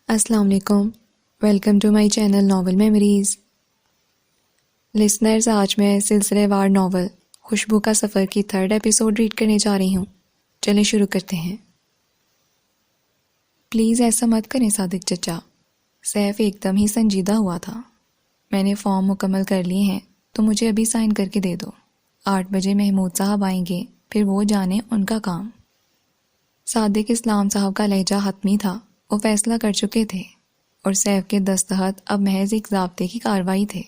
السلام علیکم، welcome to my channel novel memories. Listeners, آج میں سلسلے وار ناول خوشبو کا سفر کی 3rd ایپیسوڈ ریڈ کرنے جا رہی ہوں۔ چلیں شروع کرتے ہیں۔ پلیز ایسا مت کریں صادق چچا، سیف ایک دم ہی سنجیدہ ہوا تھا۔ میں نے فارم مکمل کر لیے ہیں تو مجھے ابھی سائن کر کے دے دو۔ 8 بجے محمود صاحب آئیں گے، پھر وہ جانے ان کا کام۔ صادق اسلام صاحب کا لہجہ حتمی تھا، وہ فیصلہ کر چکے تھے اور سیف کے دستخط اب محض ایک ضابطے کی کارروائی تھے۔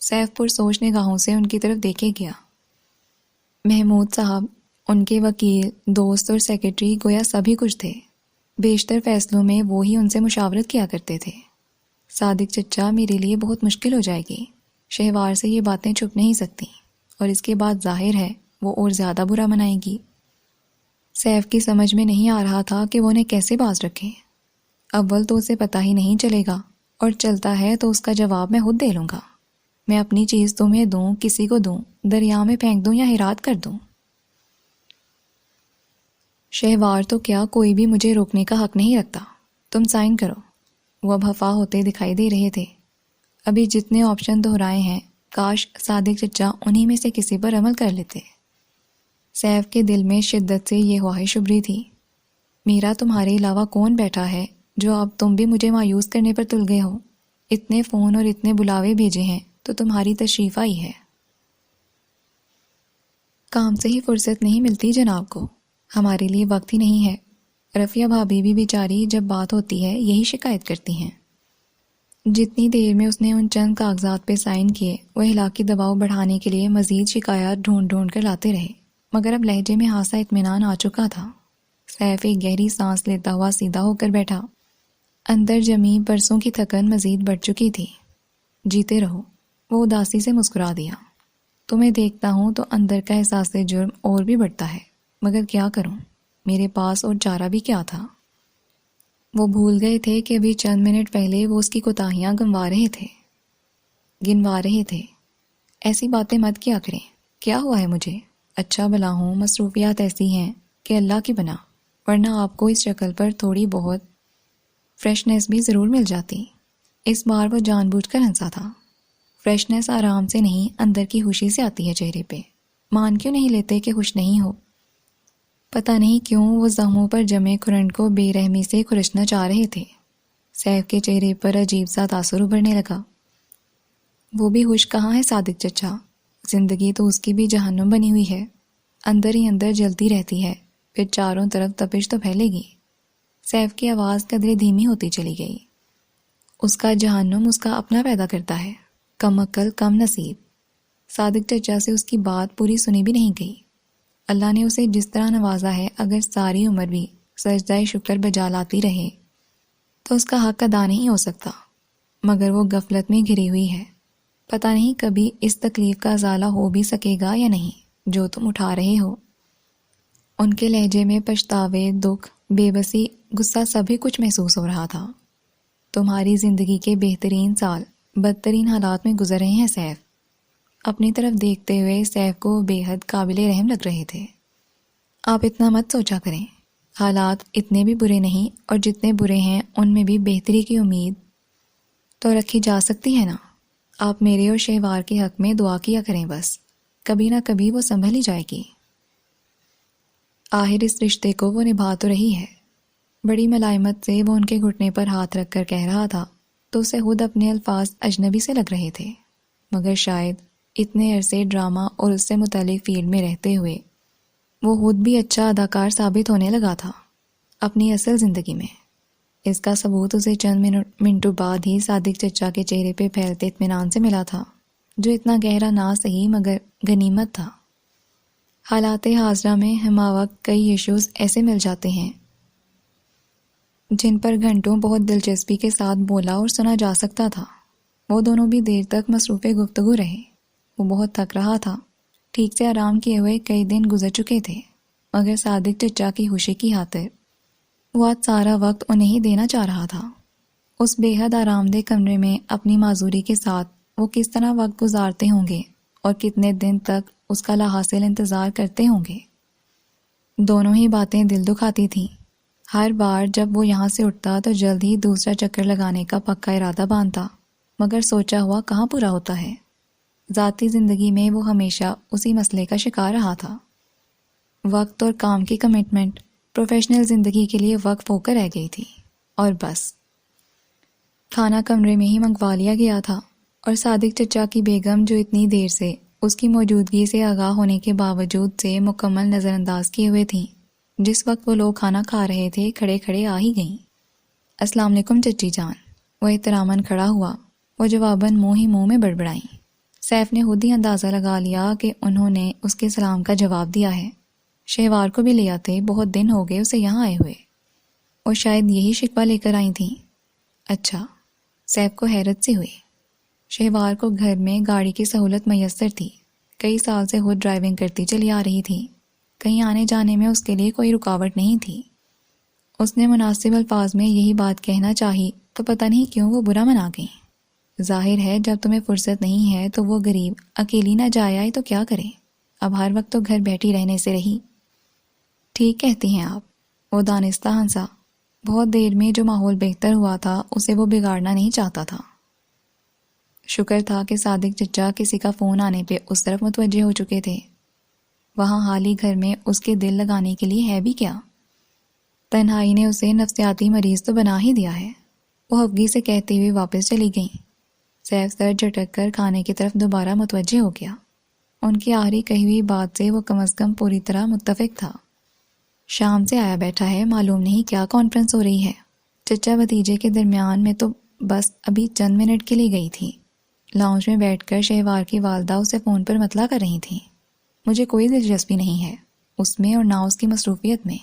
سیف پر سوچ نگاہوں سے ان کی طرف دیکھے گیا۔ محمود صاحب، ان کے وکیل، دوست اور سیکرٹری گویا سبھی کچھ تھے۔ بیشتر فیصلوں میں وہی ان سے مشاورت کیا کرتے تھے۔ صادق چچا، میرے لیے بہت مشکل ہو جائے گی، شہوار سے یہ باتیں چھپ نہیں سکتی، اور اس کے بعد ظاہر ہے وہ اور زیادہ برا منائے گی۔ سیف کی سمجھ میں نہیں آ رہا تھا کہ وہ انہیں کیسے باز رکھے۔ اول تو اسے پتہ ہی نہیں چلے گا، اور چلتا ہے تو اس کا جواب میں خود دے لوں گا۔ میں اپنی چیز تمہیں دوں، کسی کو دوں، دریا میں پھینک دوں یا ہیرات کر دوں، شہوار تو کیا کوئی بھی مجھے روکنے کا حق نہیں رکھتا۔ تم سائن کرو۔ وہ اب خفا ہوتے دکھائی دے رہے تھے۔ ابھی جتنے آپشن دہرائے ہیں، کاش صادق چچا انہی میں سے کسی پر عمل کر لیتے۔ سیف کے دل میں شدت سے یہ خواہش ابھری تھی۔ میرا تمہارے علاوہ کون بیٹھا ہے جو اب تم بھی مجھے مایوس کرنے پر تل گئے ہو؟ اتنے فون اور اتنے بلاوے بھیجے ہیں تو تمہاری تشریف آئی ہے۔ کام سے ہی فرصت نہیں ملتی جناب کو، ہمارے لیے وقت ہی نہیں ہے۔ رفیہ بھابھی بھی بیچاری جب بات ہوتی ہے یہی شکایت کرتی ہیں۔ جتنی دیر میں اس نے ان چند کاغذات پہ سائن کیے، وہ اخلاقی دباؤ بڑھانے کے لیے مزید شکایات ڈھونڈ ڈھونڈ کر لاتے رہے، مگر اب لہجے میں خاصا اطمینان آ چکا تھا۔ سیف ایک گہری سانس لیتا ہوا سیدھا ہو کر بیٹھا۔ اندر جمی برسوں کی تھکن مزید بڑھ چکی تھی۔ جیتے رہو، وہ اداسی سے مسکرا دیا۔ تمہیں دیکھتا ہوں تو اندر کا احساس جرم اور بھی بڑھتا ہے، مگر کیا کروں، میرے پاس اور چارہ بھی کیا تھا۔ وہ بھول گئے تھے کہ ابھی چند منٹ پہلے وہ اس کی کوتاہیاں گنوا رہے تھے۔ ایسی باتیں مت کیا کریں۔ کیا ہوا ہے مجھے؟ اچھا بھلا ہوں، مصروفیات ایسی ہیں کہ اللہ کی بنا، ورنہ آپ کو اس شکل پر تھوڑی بہت فریشنس بھی ضرور مل جاتی۔ اس بار وہ جان بوجھ کر ہنسا تھا۔ فریشنس آرام سے نہیں، اندر کی خوشی سے آتی ہے چہرے پہ۔ مان کیوں نہیں لیتے کہ خوش نہیں ہو؟ پتہ نہیں کیوں وہ زخموں پر جمے کھرنٹ کو بے رحمی سے کھرچنا چاہ رہے تھے۔ سیف کے چہرے پر عجیب سا تاثر ابھرنے لگا۔ وہ بھی خوش کہاں ہے صادق چچا، زندگی تو اس کی بھی جہنم بنی ہوئی ہے، اندر ہی اندر جلتی رہتی ہے، پھر چاروں طرف تپش تو پھیلے گی۔ سیف کی آواز قدرے دھیمی ہوتی چلی گئی۔ اس کا جہنم اس کا اپنا پیدا کرتا ہے، کم عقل کم نصیب۔ صادق چچا سے اس کی بات پوری سنی بھی نہیں گئی۔ اللہ نے اسے جس طرح نوازا ہے، اگر ساری عمر بھی سجدہ شکر بجا لاتی رہے تو اس کا حق ادا نہیں ہو سکتا، مگر وہ غفلت میں گھری ہوئی ہے۔ پتہ نہیں کبھی اس تکلیف کا ازالہ ہو بھی سکے گا یا نہیں جو تم اٹھا رہے ہو۔ ان کے لہجے میں پچھتاوے، دکھ، بے بسی، غصہ سبھی کچھ محسوس ہو رہا تھا۔ تمہاری زندگی کے بہترین سال بدترین حالات میں گزر رہے ہیں سیف۔ اپنی طرف دیکھتے ہوئے سیف کو بے حد قابل رحم لگ رہے تھے۔ آپ اتنا مت سوچا کریں، حالات اتنے بھی برے نہیں، اور جتنے برے ہیں ان میں بھی بہتری کی امید تو رکھی جا سکتی ہے نا۔ آپ میرے اور شہوار کے حق میں دعا کیا کریں، بس کبھی نہ کبھی وہ سنبھل ہی جائے گی۔ آخر اس رشتے کو وہ نبھا تو رہی ہے۔ بڑی ملائمت سے وہ ان کے گھٹنے پر ہاتھ رکھ کر کہہ رہا تھا تو اسے خود اپنے الفاظ اجنبی سے لگ رہے تھے، مگر شاید اتنے عرصے ڈرامہ اور اس سے متعلق فیلڈ میں رہتے ہوئے وہ خود بھی اچھا اداکار ثابت ہونے لگا تھا اپنی اصل زندگی میں۔ اس کا ثبوت اسے چند منٹوں بعد ہی صادق چچا کے چہرے پہ پھیلتے اطمینان سے ملا تھا، جو اتنا گہرا نہ صحیح مگر غنیمت تھا۔ حالات حاضرہ میں ہمہ کئی ایشوز ایسے مل جاتے ہیں جن پر گھنٹوں بہت دلچسپی کے ساتھ بولا اور سنا جا سکتا تھا۔ وہ دونوں بھی دیر تک مصروف گفتگو رہے۔ وہ بہت تھک رہا تھا، ٹھیک سے آرام کیے ہوئے کئی دن گزر چکے تھے، مگر صادق چچا کی خوشی کی خاطر وہ آج سارا وقت انہیں ہی دینا چاہ رہا تھا۔ اس بے حد آرام دہ کمرے میں اپنی معذوری کے ساتھ وہ کس طرح وقت گزارتے ہوں گے اور کتنے دن تک اس کا لاحاصل انتظار کرتے ہوں گے۔ دونوں ہی باتیں دل دکھاتی تھیں۔ ہر بار جب وہ یہاں سے اٹھتا تو جلد ہی دوسرا چکر لگانے کا پکا ارادہ باندھتا، مگر سوچا ہوا کہاں پورا ہوتا ہے۔ ذاتی زندگی میں وہ ہمیشہ اسی مسئلے کا شکار رہا تھا، وقت اور کام کی کمٹمنٹ پروفیشنل زندگی کے لیے وقف ہو کر رہ گئی تھی، اور بس کھانا کمرے میں ہی منگوا لیا گیا تھا، اور صادق چچا کی بیگم جو اتنی دیر سے اس کی موجودگی سے آگاہ ہونے کے باوجود سے مکمل نظر انداز کیے ہوئے تھیں، جس وقت وہ لوگ کھانا کھا رہے تھے کھڑے کھڑے آ ہی گئیں۔ السلام علیکم چچی جان، وہ احتراماً کھڑا ہوا۔ وہ جواباً منہ ہی منہ میں بڑبڑائیں۔ سیف نے خود ہی اندازہ لگا لیا کہ انہوں نے اس کے سلام کا جواب دیا ہے۔ شہوار کو بھی لے آتے، بہت دن ہو گئے اسے یہاں آئے ہوئے، اور شاید یہی شکوہ لے کر آئی تھیں۔ اچھا، سیف کو حیرت سی ہوئی۔ شہوار کو گھر میں گاڑی کی سہولت میسر تھی، کئی سال سے خود ڈرائیونگ کرتی چلی آ رہی تھی، کہیں آنے جانے میں اس کے لیے کوئی رکاوٹ نہیں تھی۔ اس نے مناسب الفاظ میں یہی بات کہنا چاہی تو پتہ نہیں کیوں وہ برا منا گئی۔ ظاہر ہے جب تمہیں فرصت نہیں ہے تو وہ غریب اکیلی نہ جائے آئی تو کیا کرے، اب ہر وقت تو گھر بیٹھی رہنے سے رہی۔ ٹھیک کہتی ہیں آپ، وہ دانستہ ہنسا۔ بہت دیر میں جو ماحول بہتر ہوا تھا اسے وہ بگاڑنا نہیں چاہتا تھا۔ شکر تھا کہ صادق چچا کسی کا فون آنے پہ اس طرف متوجہ ہو چکے تھے، وہاں حالی گھر میں اس کے دل لگانے کے لیے ہے بھی کیا؟ تنہائی نے اسے نفسیاتی مریض تو بنا ہی دیا ہے، وہ خفگی سے کہتے ہوئے واپس چلی گئیں۔ سیف سر جھٹک کر کھانے کی طرف دوبارہ متوجہ ہو گیا۔ ان کی آخری کہی ہوئی بات سے وہ کم از کم پوری طرح متفق تھا۔ شام سے آیا بیٹھا ہے، معلوم نہیں کیا کانفرنس ہو رہی ہے۔ چچا بھتیجے کے درمیان میں تو بس ابھی چند منٹ کے لیے گئی تھی۔ لاؤنج میں بیٹھ کر شہوار کی والدہ اسے فون پر مطلع کر رہی تھیں۔ مجھے کوئی دلچسپی نہیں ہے اس میں اور نہ اس کی مصروفیت میں۔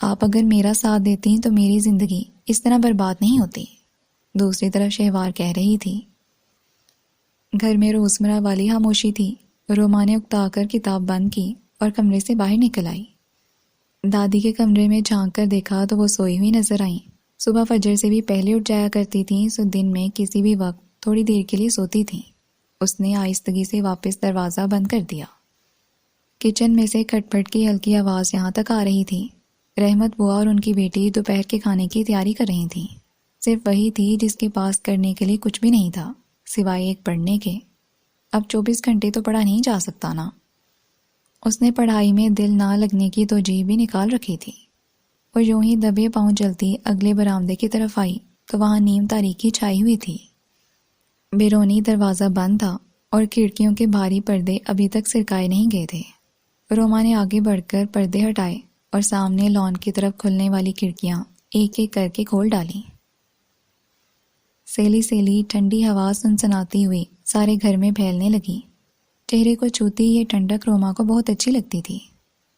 آپ اگر میرا ساتھ دیتی تو میری زندگی اس طرح برباد نہیں ہوتی، دوسری طرف شہوار کہہ رہی تھی۔ گھر میں روزمرہ والی خاموشی تھی۔ روما نے اکتا کر کتاب بند کی اور کمرے سے باہر نکل آئی۔ دادی کے کمرے میں جھانک کر دیکھا تو وہ سوئی ہوئی نظر آئیں۔ صبح فجر سے بھی پہلے اٹھ جایا کرتی تھیں، سو دن میں کسی بھی وقت تھوڑی دیر کے لیے سوتی تھیں۔ اس نے آہستگی سے واپس دروازہ بند کر دیا۔ کچن میں سے کھٹ پھٹ کی ہلکی آواز یہاں تک آ رہی تھی۔ رحمت بوا اور ان کی بیٹی دوپہر کے کھانے کی تیاری کر رہی تھیں۔ صرف وہی تھی جس کے پاس کرنے کے لیے کچھ بھی نہیں تھا سوائے ایک پڑھنے کے۔ اب 24 گھنٹے تو پڑھا نہیں جا سکتا نا۔ اس نے پڑھائی میں دل نہ لگنے کی توجہ بھی نکال رکھی تھی۔ وہ یوں ہی دبے پاؤں چلتی اگلے برآمدے کی طرف آئی تو وہاں نیم تاریکی چھائی ہوئی تھی۔ بیرونی دروازہ بند تھا اور کھڑکیوں کے بھاری پردے ابھی تک سرکائے نہیں گئے تھے۔ روما نے آگے بڑھ کر پردے ہٹائے اور سامنے لان کی طرف کھلنے والی کھڑکیاں ایک ایک کر کے کھول ڈالیں۔ سیلی سیلی ٹھنڈی ہوا سنسناتی ہوئی سارے گھر میں پھیلنے لگی۔ چہرے کو چھوتی یہ ٹھنڈک روما کو بہت اچھی لگتی تھی۔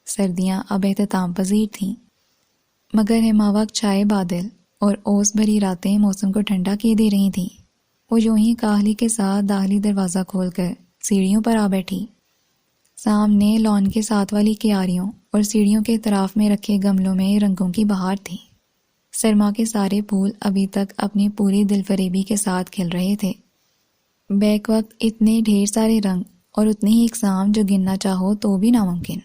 سردیاں اب اختتام پذیر تھیں، مگر ہماوقت چھائے بادل اور اوس بھری راتیں موسم کو ٹھنڈا کیے دے رہی تھیں۔ وہ یوں ہی کاہلی کے ساتھ داخلی دروازہ کھول کر سیڑھیوں پر آ بیٹھی۔ سامنے لان کے ساتھ والی کیاریوں اور سیڑھیوں کے اطراف میں رکھے گملوں میں رنگوں کی بہار تھی۔ سرما کے سارے پھول ابھی تک اپنی پوری دل فریبی کے ساتھ کھل رہے تھے۔ بیک وقت اتنے ڈھیر سارے رنگ اور اتنے ہی اقسام جو گننا چاہو تو بھی ناممکن۔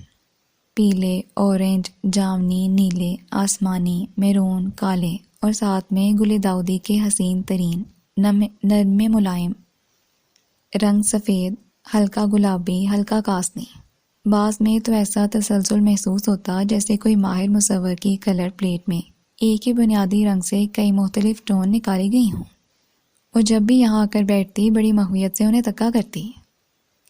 پیلے، اورنج، جامنی، نیلے، آسمانی، میرون، کالے اور ساتھ میں گل داؤدی کے حسین ترین نرم ملائم رنگ، سفید، ہلکا گلابی، ہلکا کاسنی۔ بعض میں تو ایسا تسلسل محسوس ہوتا جیسے کوئی ماہر مصور کی کلر پلیٹ میں ایک ہی بنیادی رنگ سے کئی مختلف ٹون نکالی گئی ہوں۔ وہ جب بھی یہاں آ کر بیٹھتی بڑی محویت سے انہیں تکا کرتی۔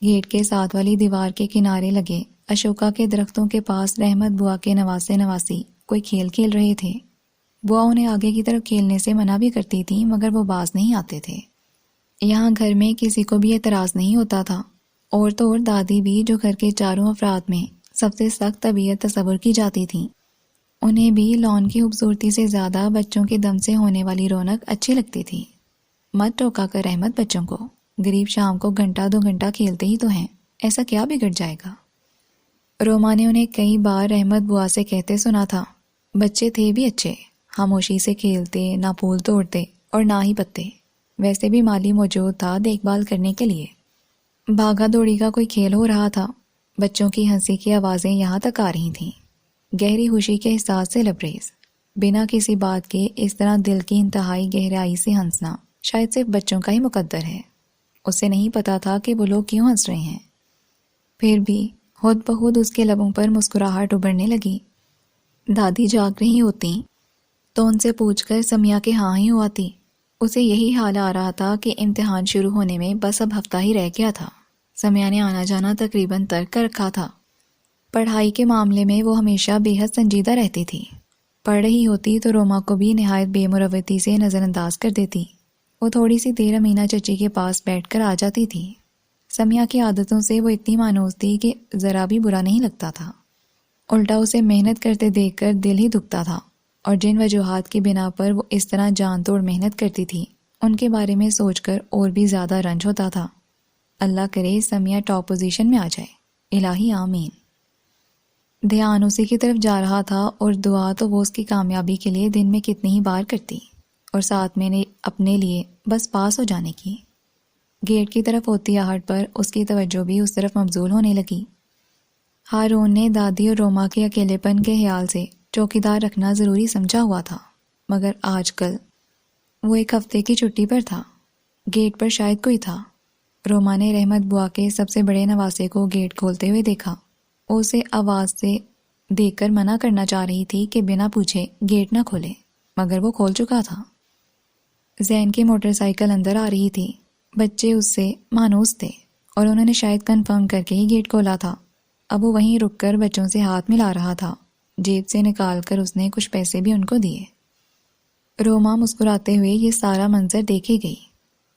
گیٹ کے ساتھ والی دیوار کے کنارے لگے اشوکا کے درختوں کے پاس رحمت بوا کے نواسے نواسی کوئی کھیل کھیل رہے تھے۔ بوا انہیں آگے کی طرف کھیلنے سے منع بھی کرتی تھی مگر وہ باز نہیں آتے تھے۔ یہاں گھر میں کسی کو بھی اعتراض نہیں ہوتا تھا، اور تو اور دادی بھی جو گھر کے چاروں افراد میں سب سے سخت طبیعت تصور کی جاتی تھیں، انہیں بھی لان کی خوبصورتی سے زیادہ بچوں کے دم سے ہونے والی رونق اچھی لگتی تھی۔ مت ٹوکا کر رحمت بچوں کو، غریب شام کو گھنٹہ 2 گھنٹہ کھیلتے ہی تو ہیں، ایسا کیا بگڑ جائے گا۔ روما نے انہیں کئی بار رحمت بوا سے کہتے سنا تھا، بچے تھے بھی اچھے، خاموشی سے کھیلتے، نہ پھول توڑتے اور نہ ہی پتے، ویسے بھی مالی موجود تھا دیکھ بھال کرنے کے لیے۔ بھاگا دوڑی کا کوئی کھیل ہو رہا تھا۔ بچوں کی ہنسی کی آوازیں یہاں تک آ رہی تھیں، گہری خوشی کے احساس سے لبریز۔ بنا کسی بات کے اس طرح دل کی انتہائی گہرائی سے ہنسنا شاید صرف بچوں کا ہی مقدر ہے۔ اسے نہیں پتا تھا کہ وہ لوگ کیوں ہنس رہے ہیں، پھر بھی خود بخود اس کے لبوں پر مسکراہٹ ابھرنے لگی۔ دادی جاگ رہی ہوتی تو ان سے پوچھ کر سمیہ کے ہاں ہی ہواتی۔ اسے یہی حال آ رہا تھا کہ امتحان شروع ہونے میں بس اب ہفتہ ہی رہ گیا تھا۔ سمیہ نے آنا جانا تقریباً ترک کر رکھا تھا۔ پڑھائی کے معاملے میں وہ ہمیشہ بے حد سنجیدہ رہتی تھی۔ پڑھ رہی ہوتی تو روما کو بھی نہایت بے مروتی سے نظر انداز کر دیتی۔ وہ تھوڑی سی دیر امینہ چچی کے پاس بیٹھ کر آ جاتی تھی۔ سمیہ کی عادتوں سے وہ اتنی مانوس تھی کہ ذرا بھی برا نہیں لگتا تھا، الٹا اسے محنت کرتے دیکھ کر دل ہی دکھتا تھا، اور جن وجوہات کی بنا پر وہ اس طرح جان توڑ محنت کرتی تھی ان کے بارے میں سوچ کر اور بھی زیادہ رنج ہوتا تھا۔ اللہ کرے سمیہ ٹاپ پوزیشن میں آ جائے، الہی آمین۔ دھیان اسی کی طرف جا رہا تھا، اور دعا تو وہ اس کی کامیابی کے لیے دن میں کتنی ہی بار کرتی، اور ساتھ میں نے اپنے لیے بس پاس ہو جانے کی۔ گیٹ کی طرف ہوتی آہٹ پر اس کی توجہ بھی اس طرف مبذول ہونے لگی۔ ہارون نے دادی اور روما کے اکیلے پن کے خیال سے چوکیدار رکھنا ضروری سمجھا ہوا تھا، مگر آج کل وہ ایک ہفتے کی چھٹی پر تھا۔ گیٹ پر شاید کوئی تھا۔ روما نے رحمت بوا کے سب سے بڑے نواسے کو گیٹ کھولتے ہوئے دیکھا۔ وہ اسے آواز سے دیکھ کر منع کرنا چاہ رہی تھی کہ بنا پوچھے گیٹ نہ کھولے، مگر وہ کھول چکا تھا۔ زین کی موٹر سائیکل اندر آ رہی تھی۔ بچے اس سے مانوس تھے اور انہوں نے شاید کنفرم کر کے ہی گیٹ کھولا تھا۔ اب وہ وہیں رک کر بچوں سے ہاتھ ملا رہا تھا۔ جیب سے نکال کر اس نے کچھ پیسے بھی ان کو دیے۔ روما مسکراتے ہوئے یہ سارا منظر دیکھے گئی۔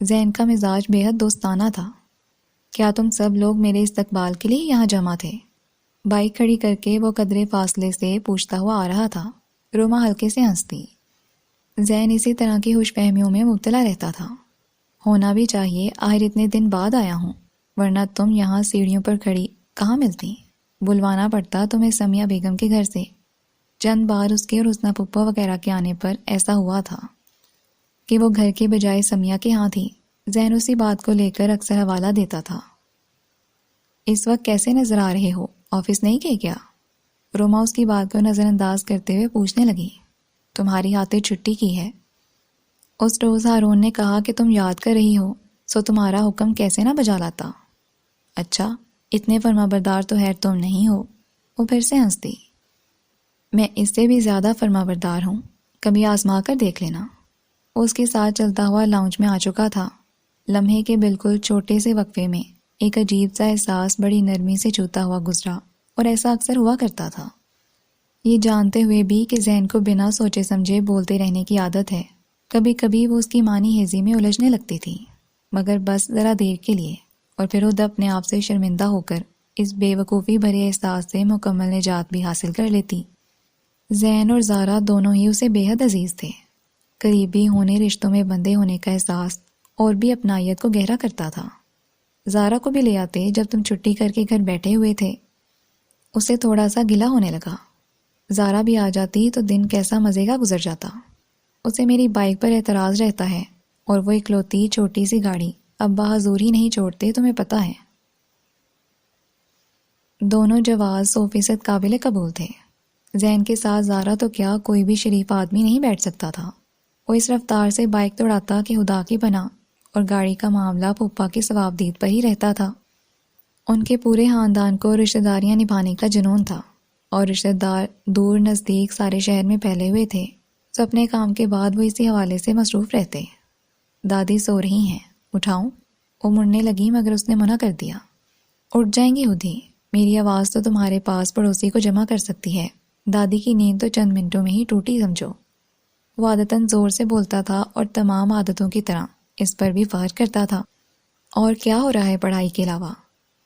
زین کا مزاج بے حد دوستانہ تھا۔ کیا تم سب لوگ میرے استقبال کے لیے یہاں جمع تھے؟ بائک کھڑی کر کے وہ قدرے فاصلے سے پوچھتا ہوا آ رہا تھا۔ روما ہلکے سے ہنستی۔ زین اسی طرح کی خوش فہمیوں میں مبتلا رہتا تھا۔ ہونا بھی چاہیے، آخر اتنے دن بعد آیا ہوں، ورنہ تم یہاں سیڑھیوں پر کھڑی کہاں ملتی؟ بلوانا پڑتا تمہیں سمیہ بیگم کے گھر سے۔ چند بار اس کے اور حسنہ پھپھا وغیرہ کے آنے پر ایسا ہوا تھا کہ وہ گھر کے بجائے سمیہ کے ہاں تھی۔ زین اسی بات کو لے کر اکثر حوالہ دیتا تھا۔ اس وقت کیسے نظر آ رہے ہو؟ آفس نہیں گئے کیا؟ روما اس کی بات کو نظر انداز کرتے ہوئے پوچھنے لگی۔ تمہاری خاطر چھٹی کی ہے۔ اس روز ہارون نے کہا کہ تم یاد کر رہی ہو، سو تمہارا حکم کیسے نہ بجا لاتا۔ اچھا، اتنے فرما بردار تو خیر تم نہیں ہو۔ وہ پھر سے ہنستی۔ میں اس سے بھی زیادہ فرما بردار ہوں، کبھی آزما کر دیکھ لینا۔ وہ اس کے ساتھ چلتا ہوا لاؤنج میں آ چکا تھا۔ لمحے کے بالکل چھوٹے سے وقفے میں ایک عجیب سا احساس بڑی نرمی سے چھوتا ہوا گزرا، اور ایسا اکثر ہوا کرتا تھا۔ یہ جانتے ہوئے بھی کہ زین کو بنا سوچے سمجھے بولتے رہنے کی عادت ہے، کبھی کبھی وہ اس کی معنی ہیزی میں الجھنے لگتی تھی، مگر بس ذرا دیر کے لیے، اور پھر خود اپنے آپ سے شرمندہ ہو کر اس بے وقوفی بھرے احساس سے مکمل نجات بھی حاصل کر لیتی۔ زین اور زارا دونوں ہی اسے بے حد عزیز تھے۔ قریبی ہونے، رشتوں میں بندھے ہونے کا احساس اور بھی اپنائیت کو گہرا کرتا تھا۔ زارا کو بھی لے آتے جب تم چھٹی کر کے گھر بیٹھے ہوئے تھے۔ اسے تھوڑا سا گلہ ہونے لگا۔ زارا بھی آ جاتی تو دن کیسا مزے کا گزر جاتا۔ اسے میری بائک پر اعتراض رہتا ہے، اور وہ اکلوتی چھوٹی سی گاڑی ابا حضور ہی نہیں چھوڑتے، تمہیں پتہ ہے۔ دونوں جواز 100% قابل قبول تھے۔ زین کے ساتھ زارا تو کیا کوئی بھی شریف آدمی نہیں بیٹھ سکتا تھا۔ وہ اس رفتار سے بائک دوڑاتا کہ خدا کی پناہ، اور گاڑی کا معاملہ پھپھا کے ثوابدید پر ہی رہتا تھا۔ ان کے پورے خاندان کو رشتہ داریاں نبھانے کا جنون تھا، اور رشتہ دار دور نزدیک سارے شہر میں پھیلے ہوئے تھے، تو اپنے کام کے بعد وہ اسی حوالے سے مصروف رہتے۔ دادی سو رہی ہیں، اٹھاؤں؟ وہ مڑنے لگی مگر اس نے منع کر دیا۔ اٹھ جائیں گی خود ہی، میری آواز تو تمہارے پاس پڑوسی کو جمع کر سکتی ہے۔ دادی کی نیند تو چند منٹوں میں ہی ٹوٹی سمجھو۔ وہ عادتاً زور سے بولتا تھا، اور تمام عادتوں کی طرح اس پر بھی فخر کرتا تھا۔ اور کیا ہو رہا ہے پڑھائی کے علاوہ؟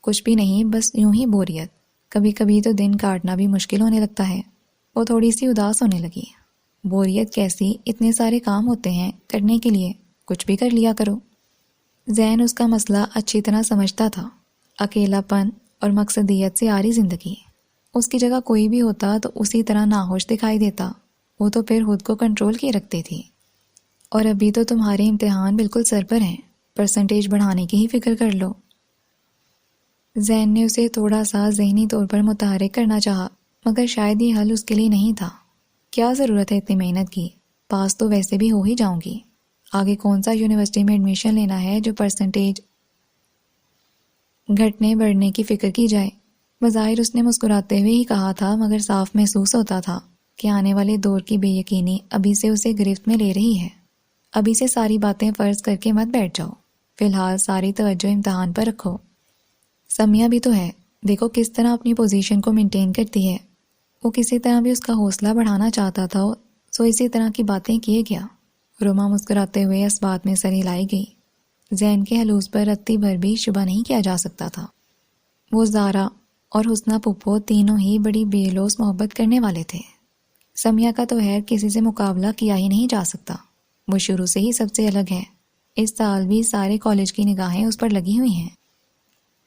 کچھ بھی نہیں، بس یوں ہی بوریت۔ کبھی کبھی تو دن کاٹنا بھی مشکل ہونے لگتا ہے۔ وہ تھوڑی سی اداس ہونے لگی۔ بوریت کیسی؟ اتنے سارے کام ہوتے ہیں کرنے کے لیے، کچھ بھی کر لیا کرو۔ زین اس کا مسئلہ اچھی طرح سمجھتا تھا۔ اکیلا پن اور مقصدیت سے آری زندگی۔ اس کی جگہ کوئی بھی ہوتا تو اسی طرح ناہوش دکھائی دیتا۔ وہ تو پھر خود کو کنٹرول کیے رکھتی تھی۔ اور ابھی تو تمہارے امتحان بالکل سر پر ہیں، پرسنٹیج بڑھانے کی ہی فکر کر لو۔ زین نے اسے تھوڑا سا ذہنی طور پر متحرک کرنا چاہا، مگر شاید یہ حل اس کے لیے نہیں تھا۔ کیا ضرورت ہے اتنی محنت کی، پاس تو ویسے بھی ہو ہی جاؤں گی، آگے کون سا یونیورسٹی میں ایڈمیشن لینا ہے جو پرسنٹیج گھٹنے بڑھنے کی فکر کی جائے۔ بظاہر اس نے مسکراتے ہوئے ہی کہا تھا، مگر صاف محسوس ہوتا تھا کہ آنے والے دور کی بے یقینی ابھی سے اسے گرفت میں لے رہی ہے۔ ابھی سے ساری باتیں فرض کر کے مت بیٹھ جاؤ، فی الحال ساری توجہ امتحان پر رکھو۔ سمیہ بھی تو ہے، دیکھو کس طرح اپنی پوزیشن کو مینٹین کرتی ہے۔ وہ کسی طرح بھی اس کا حوصلہ بڑھانا چاہتا تھا، سو اسی طرح کی باتیں کیے گیا۔ روما مسکراتے ہوئے اس بات میں سر ہلائی گئی۔ ذہن کے حلوز پر رتی بھر بھی شبہ نہیں کیا جا سکتا تھا۔ وہ زارا اور حسنہ پھپھو تینوں ہی بڑی بے لوث محبت کرنے والے تھے۔ سمیہ کا تو خیر کسی سے مقابلہ کیا ہی نہیں جا سکتا، وہ شروع سے ہی سب سے الگ ہے۔ اس سال بھی سارے کالج کی نگاہیں اس پر لگی ہوئی ہیں۔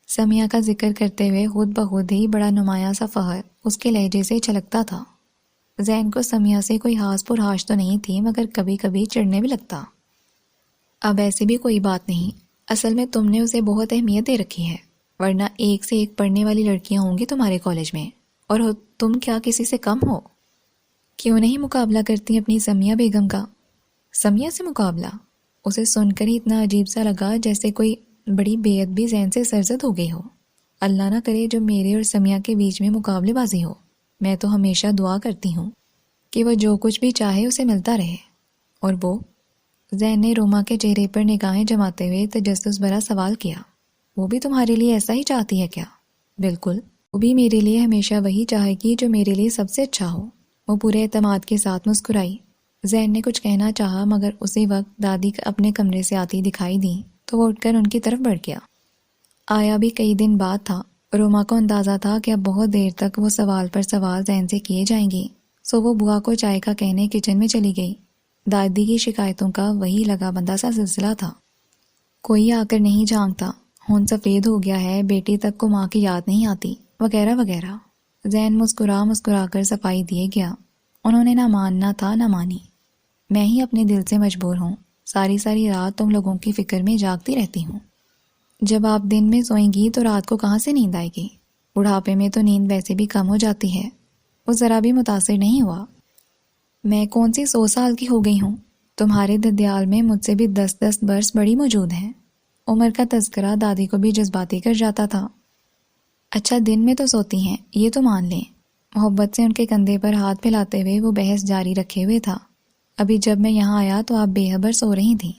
سمیہ کا ذکر کرتے ہوئے خود بخود ہی بڑا نمایاں سا فخر اس کے لہجے سے چھلکتا تھا۔ ذہن کو سمیہ سے کوئی ہاس پرہاش تو نہیں تھی، مگر کبھی کبھی چڑھنے بھی لگتا۔ اب ایسی بھی کوئی بات نہیں، اصل میں تم نے اسے بہت اہمیت دے رکھی ہے، ورنہ ایک سے ایک پڑھنے والی لڑکیاں ہوں گی تمہارے کالج میں، اور تم کیا کسی سے کم ہو؟ کیوں نہیں مقابلہ کرتی اپنی سمیہ بیگم کا؟ سمیہ سے مقابلہ؟ اسے سن کر ہی اتنا عجیب سا لگا جیسے کوئی بڑی بے ادبی ذہن سے سرزد ہو گئی ہو۔ اللہ نہ کرے جو میرے اور سمیہ کے بیچ میں مقابلے بازی ہو۔ میں تو ہمیشہ دعا کرتی ہوں کہ وہ جو کچھ بھی چاہے اسے ملتا رہے۔ اور وہ؟ ذہن نے روما کے چہرے پر نگاہیں جماتے ہوئے تجسس بھرا سوال کیا۔ وہ بھی تمہارے لیے ایسا ہی چاہتی ہے کیا؟ بالکل، وہ بھی میرے لیے ہمیشہ وہی چاہے گی جو میرے لیے سب سے اچھا ہو۔ وہ پورے اعتماد کے ساتھ مسکرائی۔ ذہن نے کچھ کہنا چاہا، مگر اسی وقت دادی اپنے کمرے سے آتی دکھائی دی تو وہ اٹھ کر ان کی طرف بڑھ گیا۔ آیا بھی کئی دن بعد تھا۔ روما کو اندازہ تھا کہ اب بہت دیر تک وہ سوال پر سوال ذہن سے کیے جائیں گے، سو وہ بوا کو چائے کا کہنے کچن میں چلی گئی۔ دادی کی شکایتوں کا وہی لگا بندہ سا سلسلہ تھا۔ کوئی آ کر نہیں جھانکتا، خون سفید ہو گیا ہے، بیٹی تک کو ماں کی یاد نہیں آتی، وغیرہ وغیرہ۔ ذہن مسکرا کر صفائی دیے گیا۔ انہوں نے نہ ماننا تھا نہ مانی۔ میں ہی اپنے دل سے مجبور ہوں، ساری رات تم لوگوں کی فکر میں جاگتی رہتی ہوں۔ جب آپ دن میں سوئیں گی تو رات کو کہاں سے نیند آئے گی؟ بڑھاپے میں تو نیند ویسے بھی کم ہو جاتی ہے۔ وہ ذرا بھی متاثر نہیں ہوا۔ میں کون سی 100 سال کی ہو گئی ہوں؟ تمہارے ددیال میں مجھ سے بھی 10 برس بڑی موجود ہیں۔ عمر کا تذکرہ دادی کو بھی جذباتی کر جاتا تھا۔ اچھا دن میں تو سوتی ہیں، یہ تو مان لیں۔ محبت سے ان کے کندھے پر ہاتھ پھیلاتے ہوئے وہ بحث جاری رکھے ہوئے تھا۔ ابھی جب میں یہاں آیا تو آپ بے خبر سو رہی تھیں،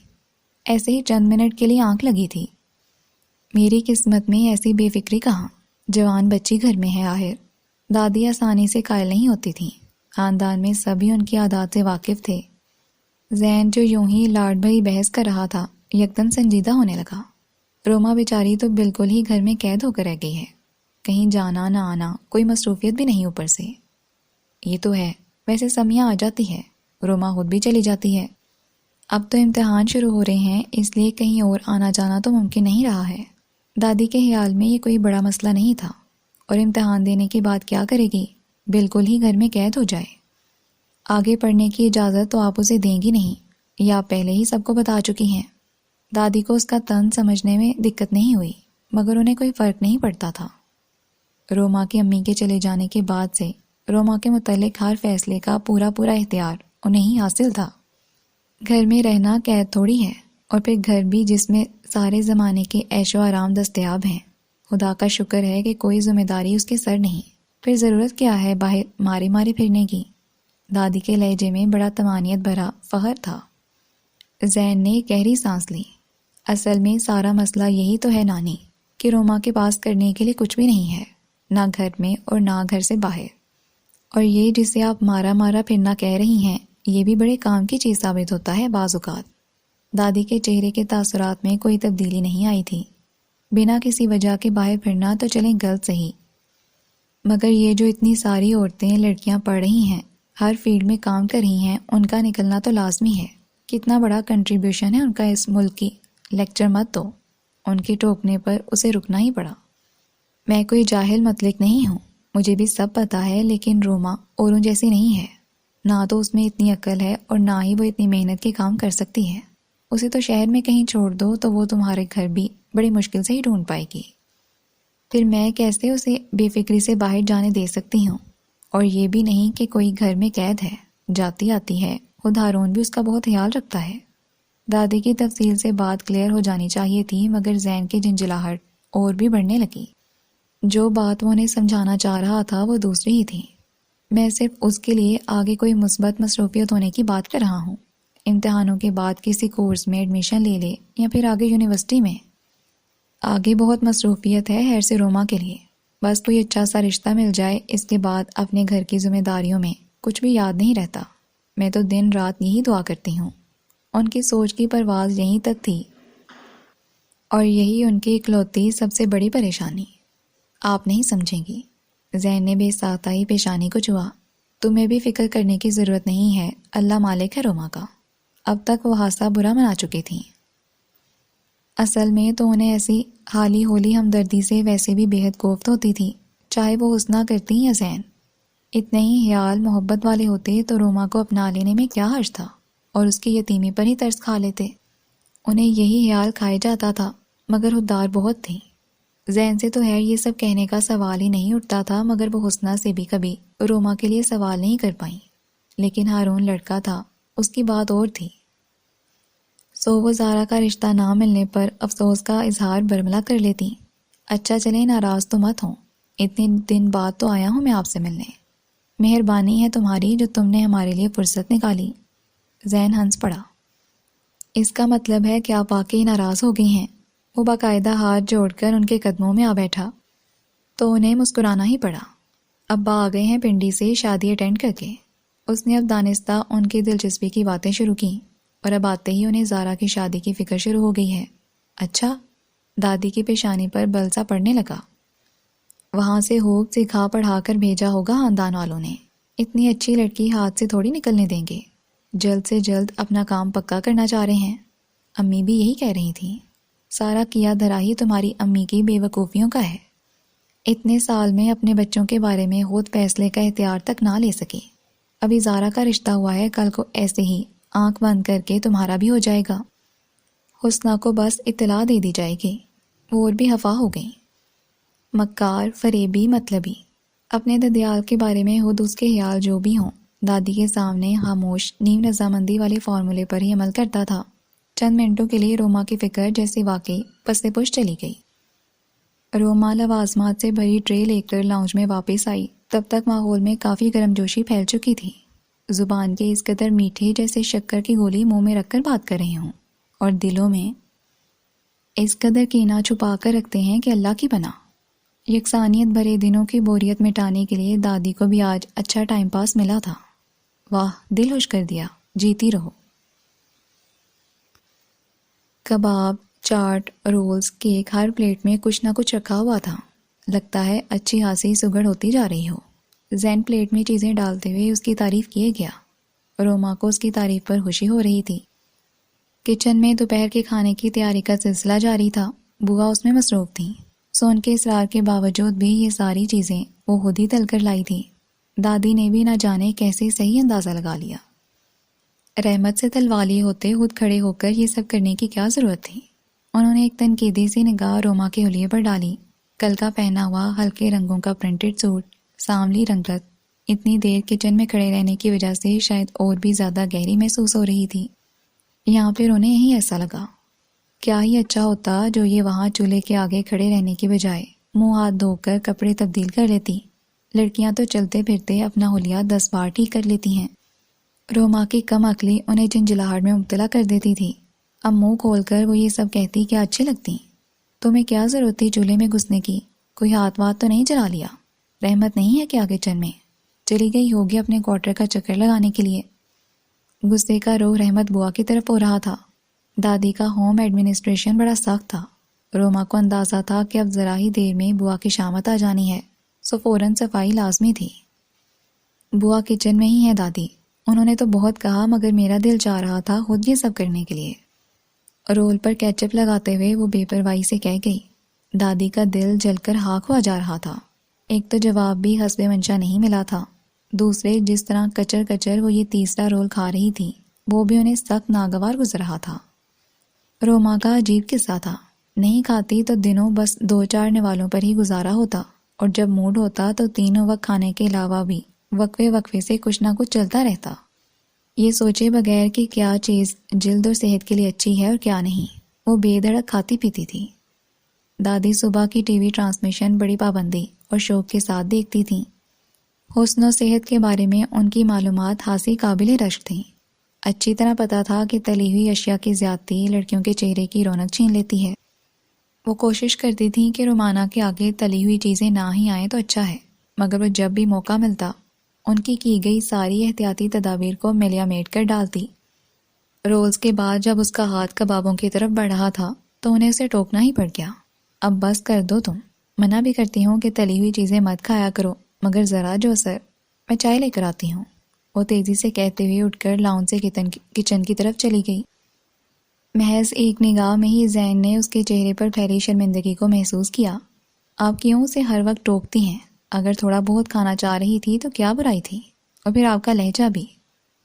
ایسے ہی چند منٹ کے لیے آنکھ لگی تھی۔ میری قسمت میں ایسی بے فکری کہاں، جوان بچی گھر میں ہے آخر۔ دادی آسانی سے قائل نہیں ہوتی تھیں، خاندان میں سبھی ان کی عادات سے واقف تھے۔ ذہن جو یوں ہی لاڈ بھری بحث کر رہا تھا، یکدم سنجیدہ ہونے لگا۔ روما بیچاری تو بالکل ہی گھر میں قید ہو کر رہ گئی ہے، کہیں جانا نہ آنا، کوئی مصروفیت بھی نہیں اوپر سے۔ یہ تو ہے، ویسے سمیہ آ جاتی ہے، روما خود بھی چلی جاتی ہے۔ اب تو امتحان شروع ہو رہے ہیں، اس لیے کہیں اور آنا جانا تو ممکن نہیں رہا ہے۔ دادی کے خیال میں یہ کوئی بڑا مسئلہ نہیں تھا، اور امتحان دینے کے بعد کیا کرے گی؟ بالکل ہی گھر میں قید ہو جائے۔ آگے پڑھنے کی اجازت تو آپ اسے دیں گی نہیں، یا آپ پہلے ہی سب کو بتا چکی ہیں۔ دادی کو اس کا طنز سمجھنے میں دقت نہیں ہوئی، مگر انہیں کوئی فرق نہیں پڑتا تھا۔ روما کی امی کے چلے جانے کے بعد سے روما کے متعلق ہر فیصلے کا پورا اختیار انہیں ہی حاصل تھا۔ گھر میں رہنا قید تھوڑی ہے، اور پھر گھر بھی جس میں سارے زمانے کے عیش و آرام دستیاب ہیں۔ خدا کا شکر ہے کہ کوئی ذمہ داری اس کے سر نہیں، پھر ضرورت کیا ہے باہر مارے پھرنے کی؟ دادی کے لہجے میں بڑا طمانینت بھرا فخر تھا۔ ذہن نے گہری سانس لی۔ اصل میں سارا مسئلہ یہی تو ہے نانی، کہ روما کے پاس کرنے کے لیے کچھ بھی نہیں ہے، نہ گھر میں اور نہ گھر سے باہر۔ اور یہ جسے آپ مارا پھرنا کہہ رہی ہیں، یہ بھی بڑے کام کی چیز ثابت ہوتا ہے بعض اوقات۔ دادی کے چہرے کے تاثرات میں کوئی تبدیلی نہیں آئی تھی۔ بنا کسی وجہ کے باہر پھرنا تو چلیں غلط صحیح، مگر یہ جو اتنی ساری عورتیں لڑکیاں پڑھ رہی ہیں، ہر فیلڈ میں کام کر رہی ہیں، ان کا نکلنا تو لازمی ہے۔ کتنا بڑا کنٹریبیوشن ہے ان کا اس ملک کی۔ لیکچر مت دو، ان کے ٹوکنے پر اسے رکنا ہی پڑا۔ میں کوئی جاہل مطلق نہیں ہوں، مجھے بھی سب پتا ہے، لیکن روما اوروں جیسی نہیں ہے۔ نہ تو اس میں اتنی عقل ہے اور نہ ہی وہ اتنی محنت کے کام کر سکتی ہے۔ اسے تو شہر میں کہیں چھوڑ دو تو وہ تمہارے گھر بھی بڑی مشکل سے ہی ڈھونڈ پائے گی۔ پھر میں کیسے اسے بے فکری سے باہر جانے دے سکتی ہوں؟ اور یہ بھی نہیں کہ کوئی گھر میں قید ہے، جاتی آتی ہے، خود ہارون بھی اس کا بہت خیال رکھتا ہے۔ دادی کی تفصیل سے بات کلیئر ہو جانی چاہیے تھی، مگر زین کی جھنجھلاہٹ اور بھی بڑھنے لگی۔ جو بات وہ انہیں سمجھانا چاہ رہا تھا وہ دوسری ہی تھی۔ میں صرف اس کے لیے آگے کوئی مثبت مصروفیت ہونے کی بات کر رہا ہوں۔ امتحانوں کے بعد کسی کورس میں ایڈمیشن لے لے یا پھر آگے یونیورسٹی میں۔ آگے بہت مصروفیت ہے ہیر سے روما کے لیے۔ بس کوئی اچھا سا رشتہ مل جائے، اس کے بعد اپنے گھر کی ذمہ داریوں میں کچھ بھی یاد نہیں رہتا۔ میں تو دن رات یہی دعا کرتی ہوں۔ ان کی سوچ کی پرواز یہیں تک تھی، اور یہی ان کی اکلوتی سب سے بڑی پریشانی۔ آپ نہیں سمجھیں گی۔ زین نے بے ساختہ پیشانی کو چھوا۔ تمہیں بھی فکر کرنے کی ضرورت نہیں ہے، اللہ مالک ہے روما کا۔ اب تک وہ حادثہ برا منا چکی تھیں۔ اصل میں تو انہیں ایسی حالی ہولی ہمدردی سے ویسے بھی بے حد کوفت ہوتی تھی، چاہے وہ حسنہ کرتی یا زین۔ اتنے ہی خیال محبت والے ہوتے تو روما کو اپنا لینے میں کیا حرج تھا، اور اس کی یتیمی پر ہی ترس کھا لیتے۔ انہیں یہی خیال کھائے جاتا تھا، مگر خوددار بہت تھی۔ زین سے تو خیر یہ سب کہنے کا سوال ہی نہیں اٹھتا تھا، مگر وہ حسنہ سے بھی کبھی روما کے لیے سوال نہیں کر پائیں۔ لیکن ہارون لڑکا تھا، اس کی بات اور تھی۔ سو وہ زارا کا رشتہ نہ ملنے پر افسوس کا اظہار برملا کر لیتی۔ اچھا چلے، ناراض تو مت ہوں، اتنے دن بعد تو آیا ہوں میں آپ سے ملنے۔ مہربانی ہے تمہاری جو تم نے ہمارے لیے فرصت نکالی۔ زین ہنس پڑا۔ اس کا مطلب ہے کہ آپ واقعی ناراض ہو گئی ہیں۔ وہ باقاعدہ ہاتھ جوڑ کر ان کے قدموں میں آ بیٹھا تو انہیں مسکرانا ہی پڑا۔ ابا آ گئے ہیں پنڈی سے شادی اٹینڈ کر کے۔ اس نے اب دانستہ ان کی دلچسپی کی باتیں شروع کیں، اور اب آتے ہی انہیں زارا کی شادی کی فکر شروع ہو گئی ہے۔ اچھا، دادی کی پیشانی پر بل سا پڑنے لگا۔ وہاں سے خوب سکھا پڑھا کر بھیجا ہوگا خاندان والوں نے۔ اتنی اچھی لڑکی ہاتھ سے تھوڑی نکلنے دیں گے۔ جلد سے جلد اپنا کام پکا کرنا چاہ رہے ہیں۔ امی بھی یہی کہہ رہی تھیں۔ سارا کیا دھرا ہی تمہاری امی کی بے وقوفیوں کا ہے۔ اتنے سال میں اپنے بچوں کے بارے میں خود فیصلے کا اختیار تک نہ لے سکی۔ ابھی زارا کا رشتہ ہوا ہے، کل کو ایسے ہی آنکھ بند کر کے تمہارا بھی ہو جائے گا۔ حسنہ کو بس اطلاع دے دی جائے گی، وہ اور بھی خفا ہو گئیں۔ مکار، فریبی، مطلبی۔ اپنے ددیال کے بارے میں خود اس کے خیال جو بھی ہوں، دادی کے سامنے خاموش نیم رضامندی والے فارمولے پر ہی عمل کرتا تھا۔ چند منٹوں کے لیے روما کی فکر جیسے واقعی پس پش چلی گئی۔ روما لوازمات سے بھری ٹرے لے کر لاؤنج میں واپس آئی، تب تک ماحول میں کافی گرم جوشی پھیل چکی تھی۔ زبان کے اس قدر میٹھے جیسے شکر کی گولی منہ میں رکھ کر بات کر رہی ہوں، اور دلوں میں اس قدر کینہ چھپا کر رکھتے ہیں کہ اللہ کی پناہ۔ یکسانیت بھرے دنوں کی بوریت مٹانے کے لیے دادی کو بھی آج اچھا ٹائم پاس ملا تھا۔ واہ، دل خوش کر دیا، جیتی رہو۔ کباب، چاٹ، رولز، کیک، ہر پلیٹ میں کچھ نہ کچھ رکھا ہوا تھا۔ لگتا ہے اچھی خاصی سگڑ ہوتی جا رہی ہو۔ زین پلیٹ میں چیزیں ڈالتے ہوئے اس کی تعریف کیے گیا۔ روما کو اس کی تعریف پر خوشی ہو رہی تھی۔ کچن میں دوپہر کے کھانے کی تیاری کا سلسلہ جاری تھا۔ بوا اس میں مصروف تھیں، سو ان کے اصرار کے باوجود بھی یہ ساری چیزیں وہ خود ہی تل کر لائی تھی۔ دادی نے بھی نہ جانے کیسے صحیح اندازہ لگا لیا۔ رحمت سے تلوالیے ہوتے خود کھڑے ہو کر یہ سب کرنے کی کیا ضرورت تھی؟ انہوں نے ایک تنقیدی سی نگاہ روما کے حلیے پر ڈالی۔ کل کا پہنا ہوا ہلکے رنگوں کا پرنٹڈ سوٹ، سانولی رنگت، اتنی دیر کچن میں کھڑے رہنے کی وجہ سے شاید اور بھی زیادہ گہری محسوس ہو رہی تھی۔ یہاں پھر انہیں یہی ایسا لگا، کیا ہی اچھا ہوتا جو یہ وہاں چولہے کے آگے کھڑے رہنے کی بجائے منہ ہاتھ دھو کر کپڑے تبدیل کر لیتی۔ لڑکیاں تو چلتے پھرتے اپنا حلیہ 10 بار ٹھیک کر لیتی ہیں۔ روما کی کم عقلی انہیں جھنجھلاہٹ میں مبتلا کر دیتی تھی۔ اب منہ کھول کر وہ یہ سب کہتی کیا اچھی لگتی۔ تمہیں کیا ضرورت تھی چولہے میں گھسنے کی؟ کوئی ہاتھ وات تو نہیں جلا لیا؟ رحمت نہیں ہے کیا کچن میں؟ چلی گئی ہوگی اپنے کوارٹر کا چکر لگانے کے لیے۔ غصے کا رخ رحمت بوا کی طرف ہو رہا تھا۔ دادی کا ہوم ایڈمنسٹریشن بڑا سخت تھا۔ روما کو اندازہ تھا کہ اب ذرا ہی دیر میں بوا کی شامت آ جانی ہے، سو فوراً صفائی لازمی تھی۔ بوا کچن میں ہی ہے دادی، انہوں نے تو بہت کہا مگر میرا دل چاہ رہا تھا خود یہ سب کرنے کے لیے۔ رول پر کیچپ لگاتے ہوئے وہ بے پرواہی سے کہہ گئی۔ دادی کا دل جل کر خاک ہوا جا رہا تھا۔ ایک تو جواب بھی حسب منشا نہیں ملا تھا، دوسرے جس طرح کچر کچر وہ یہ تیسرا رول کھا رہی تھی وہ بھی انہیں سخت ناگوار گزر رہا تھا۔ روما کا عجیب قصہ تھا، نہیں کھاتی تو دنوں بس 2-4 نوالوں پر ہی گزارا ہوتا، اور جب موڈ ہوتا تو تینوں وقت کھانے کے علاوہ بھی وقفے وقفے سے کچھ نہ کچھ چلتا رہتا۔ یہ سوچے بغیر کہ کیا چیز جلد اور صحت کے لیے اچھی ہے اور کیا نہیں، وہ بے دھڑک کھاتی پیتی تھی۔ دادی صبح کی ٹی وی ٹرانسمیشن بڑی پابندی اور شوق کے ساتھ دیکھتی تھیں۔ حسن و صحت کے بارے میں ان کی معلومات حاصل قابل رشک تھیں۔ اچھی طرح پتہ تھا کہ تلی ہوئی اشیاء کی زیادتی لڑکیوں کے چہرے کی رونق چھین لیتی ہے۔ وہ کوشش کرتی تھیں کہ رومانہ کے آگے تلی ہوئی چیزیں نہ ہی آئیں تو اچھا ہے، مگر وہ جب بھی موقع ملتا ان کی گئی ساری احتیاطی تدابیر کو ملیا میٹ کر ڈالتی۔ رولز کے بعد جب اس کا ہاتھ کبابوں کی طرف بڑھ رہا تھا تو انہیں اسے ٹوکنا ہی پڑ گیا۔ اب بس کر دو تم، منع بھی کرتی ہوں کہ تلی ہوئی چیزیں مت کھایا کرو، مگر ذرا جو سر، میں چائے لے کر آتی ہوں۔ وہ تیزی سے کہتے ہوئے اٹھ کر لاؤن سے کچن کی طرف چلی گئی۔ محض ایک نگاہ میں ہی زین نے اس کے چہرے پر پھیلی شرمندگی کو محسوس کیا۔ آپ کیوں اسے ہر وقت ٹوکتی ہیں؟ اگر تھوڑا بہت کھانا چاہ رہی تھی تو کیا برائی تھی؟ اور پھر آپ کا لہجہ بھی۔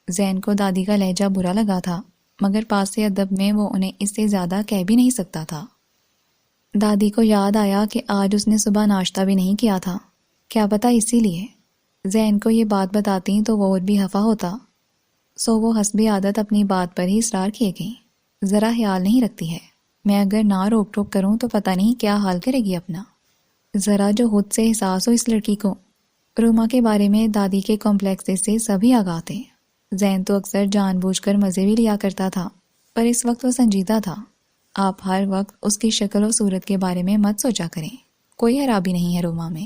زین کو دادی کا لہجہ برا لگا تھا، مگر پاس ادب میں وہ انہیں اس سے زیادہ کہہ بھی نہیں سکتا تھا۔ دادی کو یاد آیا کہ آج اس نے صبح ناشتہ بھی نہیں کیا تھا، کیا پتہ اسی لیے زین کو یہ بات بتاتی تو وہ اور بھی خفا ہوتا۔ سو وہ حسب عادت اپنی بات پر ہی اصرار کیے گئی۔ ذرا خیال نہیں رکھتی ہے، میں اگر نہ روک ٹوک کروں تو پتہ نہیں کیا حال کرے گی اپنا۔ ذرا جو خود سے احساس ہو اس لڑکی کو۔ روما کے بارے میں دادی کے کمپلیکس سے سبھی آگاہ تھے۔ زین تو اکثر جان بوجھ کر مزے بھی لیا کرتا تھا، پر اس وقت وہ سنجیدہ تھا۔ آپ ہر وقت اس کی شکل و صورت کے بارے میں مت سوچا کریں، کوئی خرابی نہیں ہے روما میں۔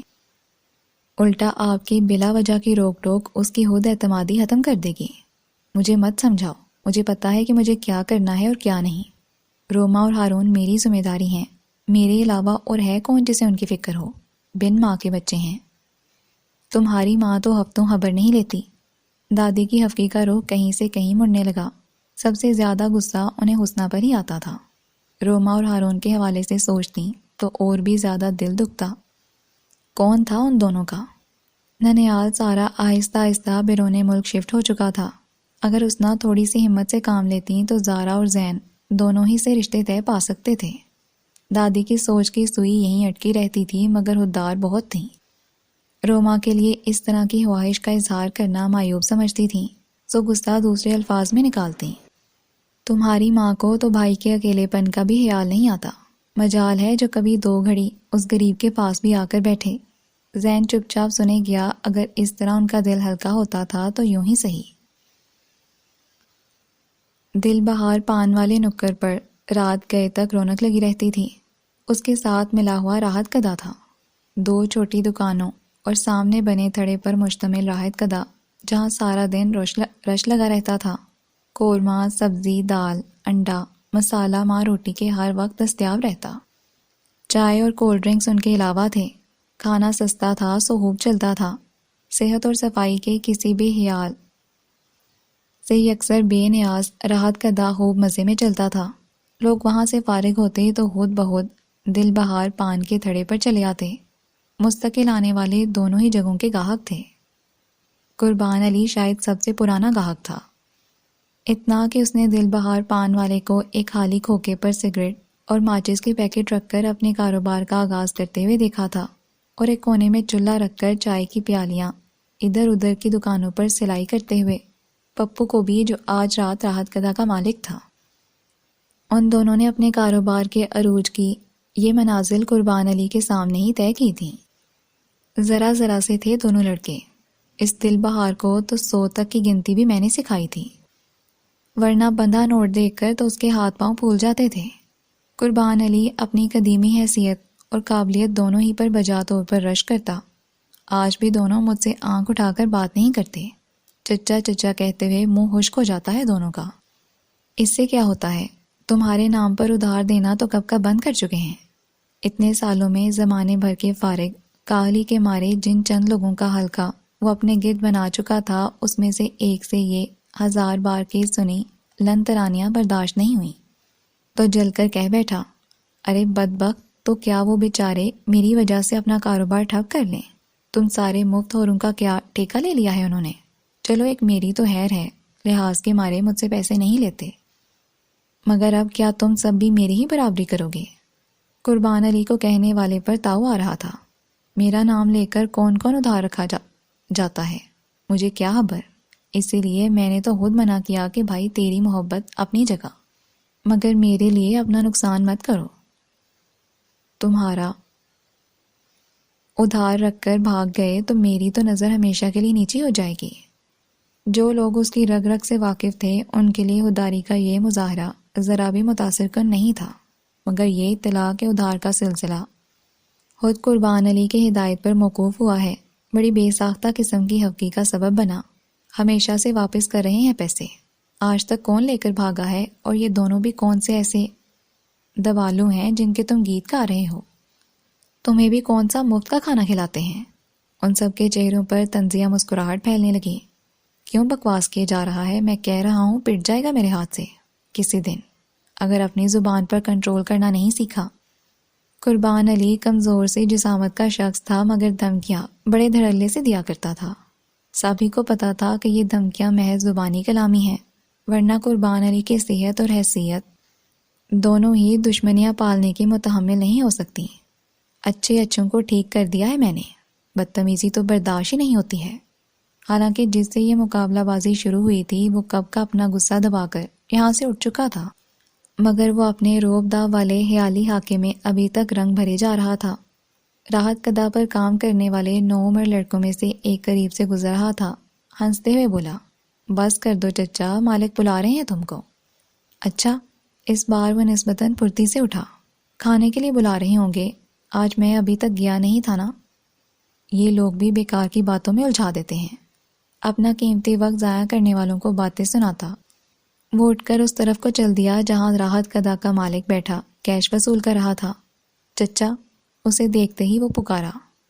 الٹا آپ کی بلا وجہ کی روک ٹوک اس کی خود اعتمادی ختم کر دے گی۔ مجھے مت سمجھاؤ، مجھے پتہ ہے کہ مجھے کیا کرنا ہے اور کیا نہیں۔ روما اور ہارون میری ذمہ داری ہیں، میرے علاوہ اور ہے کون جسے ان کی فکر ہو؟ بن ماں کے بچے ہیں۔ تمہاری ماں تو ہفتوں خبر نہیں لیتی۔ دادی کی ہفکی کا رخ کہیں سے کہیں مڑنے لگا۔ سب سے زیادہ غصہ انہیں حسنہ پر ہی آتا تھا۔ روما اور ہارون کے حوالے سے سوچتی تو اور بھی زیادہ دل دکھتا۔ کون تھا ان دونوں کا؟ ننیال سارا آہستہ آہستہ بیرون ملک شفٹ ہو چکا تھا۔ اگر حسنہ تھوڑی سی ہمت سے کام لیتی تو زارا اور زین دونوں ہی سے رشتے طے پا سکتے تھے۔ دادی کی سوچ کی سوئی یہیں اٹکی رہتی تھی، مگر خوددار بہت تھیں۔ روما کے لیے اس طرح کی خواہش کا اظہار کرنا معیوب سمجھتی تھیں، سو غصہ دوسرے الفاظ میں نکالتی۔ تمہاری ماں کو تو بھائی کے اکیلے پن کا بھی خیال نہیں آتا، مجال ہے جو کبھی دو گھڑی اس غریب کے پاس بھی آ کر بیٹھے۔ زین چپ چاپ سنے گیا۔ اگر اس طرح ان کا دل ہلکا ہوتا تھا تو یوں ہی صحیح۔ دل بہار پان والے نکر پر رات گئے تک رونق لگی رہتی تھی۔ اس کے ساتھ ملا ہوا راحت کدا تھا۔ دو چھوٹی دکانوں اور سامنے بنے تھڑے پر مشتمل راحت کدا، جہاں سارا دن رش لگا رہتا تھا۔ قورمہ، سبزی، دال، انڈا، مسالہ ماں روٹی کے ہر وقت دستیاب رہتا۔ چائے اور کولڈ ڈرنکس ان کے علاوہ تھے۔ کھانا سستا تھا سو خوب چلتا تھا۔ صحت اور صفائی کے کسی بھی خیال سے ہی اکثر بے نیاز راحت کدا خوب مزے میں چلتا تھا۔ لوگ وہاں سے فارغ ہوتے تو خود بخود دل بہار پان کے تھڑے پر چلے آتے۔ مستقل آنے والے دونوں ہی جگہوں کے گاہک تھے۔ قربان علی شاید سب سے پرانا گاہک تھا، اتنا کہ اس نے دل بہار پان والے کو ایک خالی کھوکے پر سگریٹ اور ماچس کے پیکٹ رکھ کر اپنے کاروبار کا آغاز کرتے ہوئے دیکھا تھا، اور ایک کونے میں چولہا رکھ کر چائے کی پیالیاں ادھر ادھر کی دکانوں پر سلائی کرتے ہوئے پپو کو بھی، جو آج رات راحت کدا کا مالک تھا۔ ان دونوں نے اپنے کاروبار کے عروج کی یہ منازل قربان علی کے سامنے ہی طے کی تھیں۔ ذرا ذرا سے تھے دونوں لڑکے، اس دل بہار کو تو 100 تک کی گنتی بھی میں نے سکھائی تھی، ورنہ بندھا نوٹ دیکھ کر تو اس کے ہاتھ پاؤں پھول جاتے تھے۔ قربان علی اپنی قدیمی حیثیت اور قابلیت دونوں ہی پر بجا طور پر رشک کرتا۔ آج بھی دونوں مجھ سے آنکھ اٹھا کر بات نہیں کرتے، چچا چچا کہتے ہوئے منہ خشک ہو جاتا ہے دونوں کا۔ اس سے کیا ہوتا ہے؟ تمہارے نام پر ادھار دینا تو کب کا بند کر چکے ہیں۔ اتنے سالوں میں زمانے بھر کے فارغ کاہلی کے مارے جن چند لوگوں کا حلقہ وہ اپنے گرد بنا چکا تھا، اس میں سے ایک سے یہ 1000 بار کی سنی لن ترانیاں برداشت نہیں ہوئیں تو جل کر کہہ بیٹھا، ارے بدبخت، تو کیا وہ بیچارے میری وجہ سے اپنا کاروبار ٹھپ کر لیں؟ تم سارے مفت ہوروں کا کیا ٹھیکہ لے لیا ہے انہوں نے؟ چلو ایک میری تو خیر ہے، لحاظ کے مارے مجھ سے پیسے نہیں لیتے، مگر اب کیا تم سب بھی میری ہی برابری کرو گے؟ قربان علی کو کہنے والے پر تاؤ آ رہا تھا۔ میرا نام لے کر کون کون ادھار رکھا جاتا ہے، مجھے کیا خبر؟ اسی لیے میں نے تو خود منع کیا کہ بھائی تیری محبت اپنی جگہ، مگر میرے لیے اپنا نقصان مت کرو۔ تمہارا ادھار رکھ کر بھاگ گئے تو میری تو نظر ہمیشہ کے لیے نیچی ہو جائے گی۔ جو لوگ اس کی رگ رگ سے واقف تھے ان کے لیے اداری کا یہ مظاہرہ ذرا بھی متاثر کن نہیں تھا، مگر یہ اطلاع کہ ادھار کا سلسلہ خود قربان علی کے ہدایت پر موقوف ہوا ہے بڑی بے ساختہ قسم کی حقی کا سبب بنا۔ ہمیشہ سے واپس کر رہے ہیں پیسے، آج تک کون لے کر بھاگا ہے؟ اور یہ دونوں بھی کون سے ایسے دوالو ہیں جن کے تم گیت گا رہے ہو؟ تمہیں بھی کون سا مفت کا کھانا کھلاتے ہیں؟ ان سب کے چہروں پر طنزیہ مسکراہٹ پھیلنے لگی۔ کیوں بکواس کیے جا رہا ہے؟ میں کہہ رہا ہوں پٹ جائے گا میرے ہاتھ سے کسی دن، اگر اپنی زبان پر کنٹرول کرنا نہیں سیکھا۔ قربان علی کمزور سی جسامت کا شخص تھا، مگر دھمکیاں بڑے دھڑلے سے دیا کرتا تھا۔ سبھی کو پتا تھا کہ یہ دھمکیاں محض زبانی کلامی ہیں، ورنہ قربان علی کی صحت اور حیثیت دونوں ہی دشمنیاں پالنے کی متحمل نہیں ہو سکتی۔ اچھے اچھوں کو ٹھیک کر دیا ہے میں نے، بدتمیزی تو برداشت ہی نہیں ہوتی ہے۔ حالانکہ جس سے یہ مقابلہ بازی شروع ہوئی تھی وہ کب کا اپنا غصہ دبا کر یہاں سے اٹھ چکا تھا، مگر وہ اپنے روب داو والے خیالی حاکے میں ابھی تک رنگ بھرے جا رہا تھا۔ راحت قدا پر کام کرنے والے نوعمر لڑکوں میں سے ایک قریب سے گزر رہا تھا، ہنستے ہوئے بولا، بس کر دو چچا، مالک بلا رہے ہیں تم کو۔ اچھا، اس بار وہ نسبتاً پھرتی سے اٹھا، کھانے کے لیے بلا رہے ہوں گے، آج میں ابھی تک گیا نہیں تھا نا۔ یہ لوگ بھی بیکار کی باتوں میں الجھا دیتے ہیں، اپنا قیمتی وقت ضائع کرنے والوں کو باتیں سناتا۔ وہ اٹھ کر اس طرف کو چل دیا جہاں راحت قدا کا مالک بیٹھا کیش وصول کر رہا تھا۔ چچا، اسے دیکھتے ہی وہ پکارا،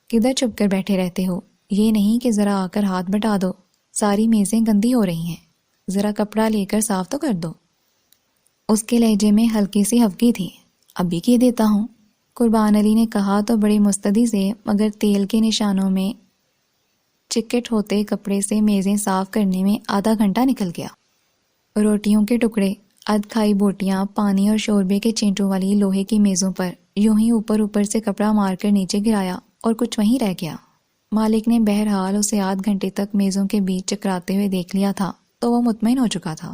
کدھر چھپ کر بیٹھے رہتے ہو؟ یہ نہیں کہ ذرا آ کر ہاتھ بٹا دو، ساری میزیں گندی ہو رہی ہیں، ذرا کپڑا لے کر صاف تو کر دو۔ اس کے لہجے میں ہلکی سی ہفکی تھی۔ ابھی کی دیتا ہوں، قربان علی نے کہا تو بڑی مستعدی سے، مگر تیل کے نشانوں میں چکٹ ہوتے کپڑے سے میزیں صاف کرنے میں آدھا گھنٹہ نکل گیا۔ روٹیوں کے ٹکڑے، ادھ کھائی بوٹیاں، پانی اور شوربے کے چینٹوں والی لوہے کی میزوں پر یوں ہی اوپر سے کپڑا مار کر نیچے گرایا اور کچھ وہیں رہ گیا۔ مالک نے بہرحال اسے آدھ گھنٹے تک میزوں کے بیچ چکراتے ہوئے دیکھ لیا تھا تو وہ مطمئن ہو چکا تھا۔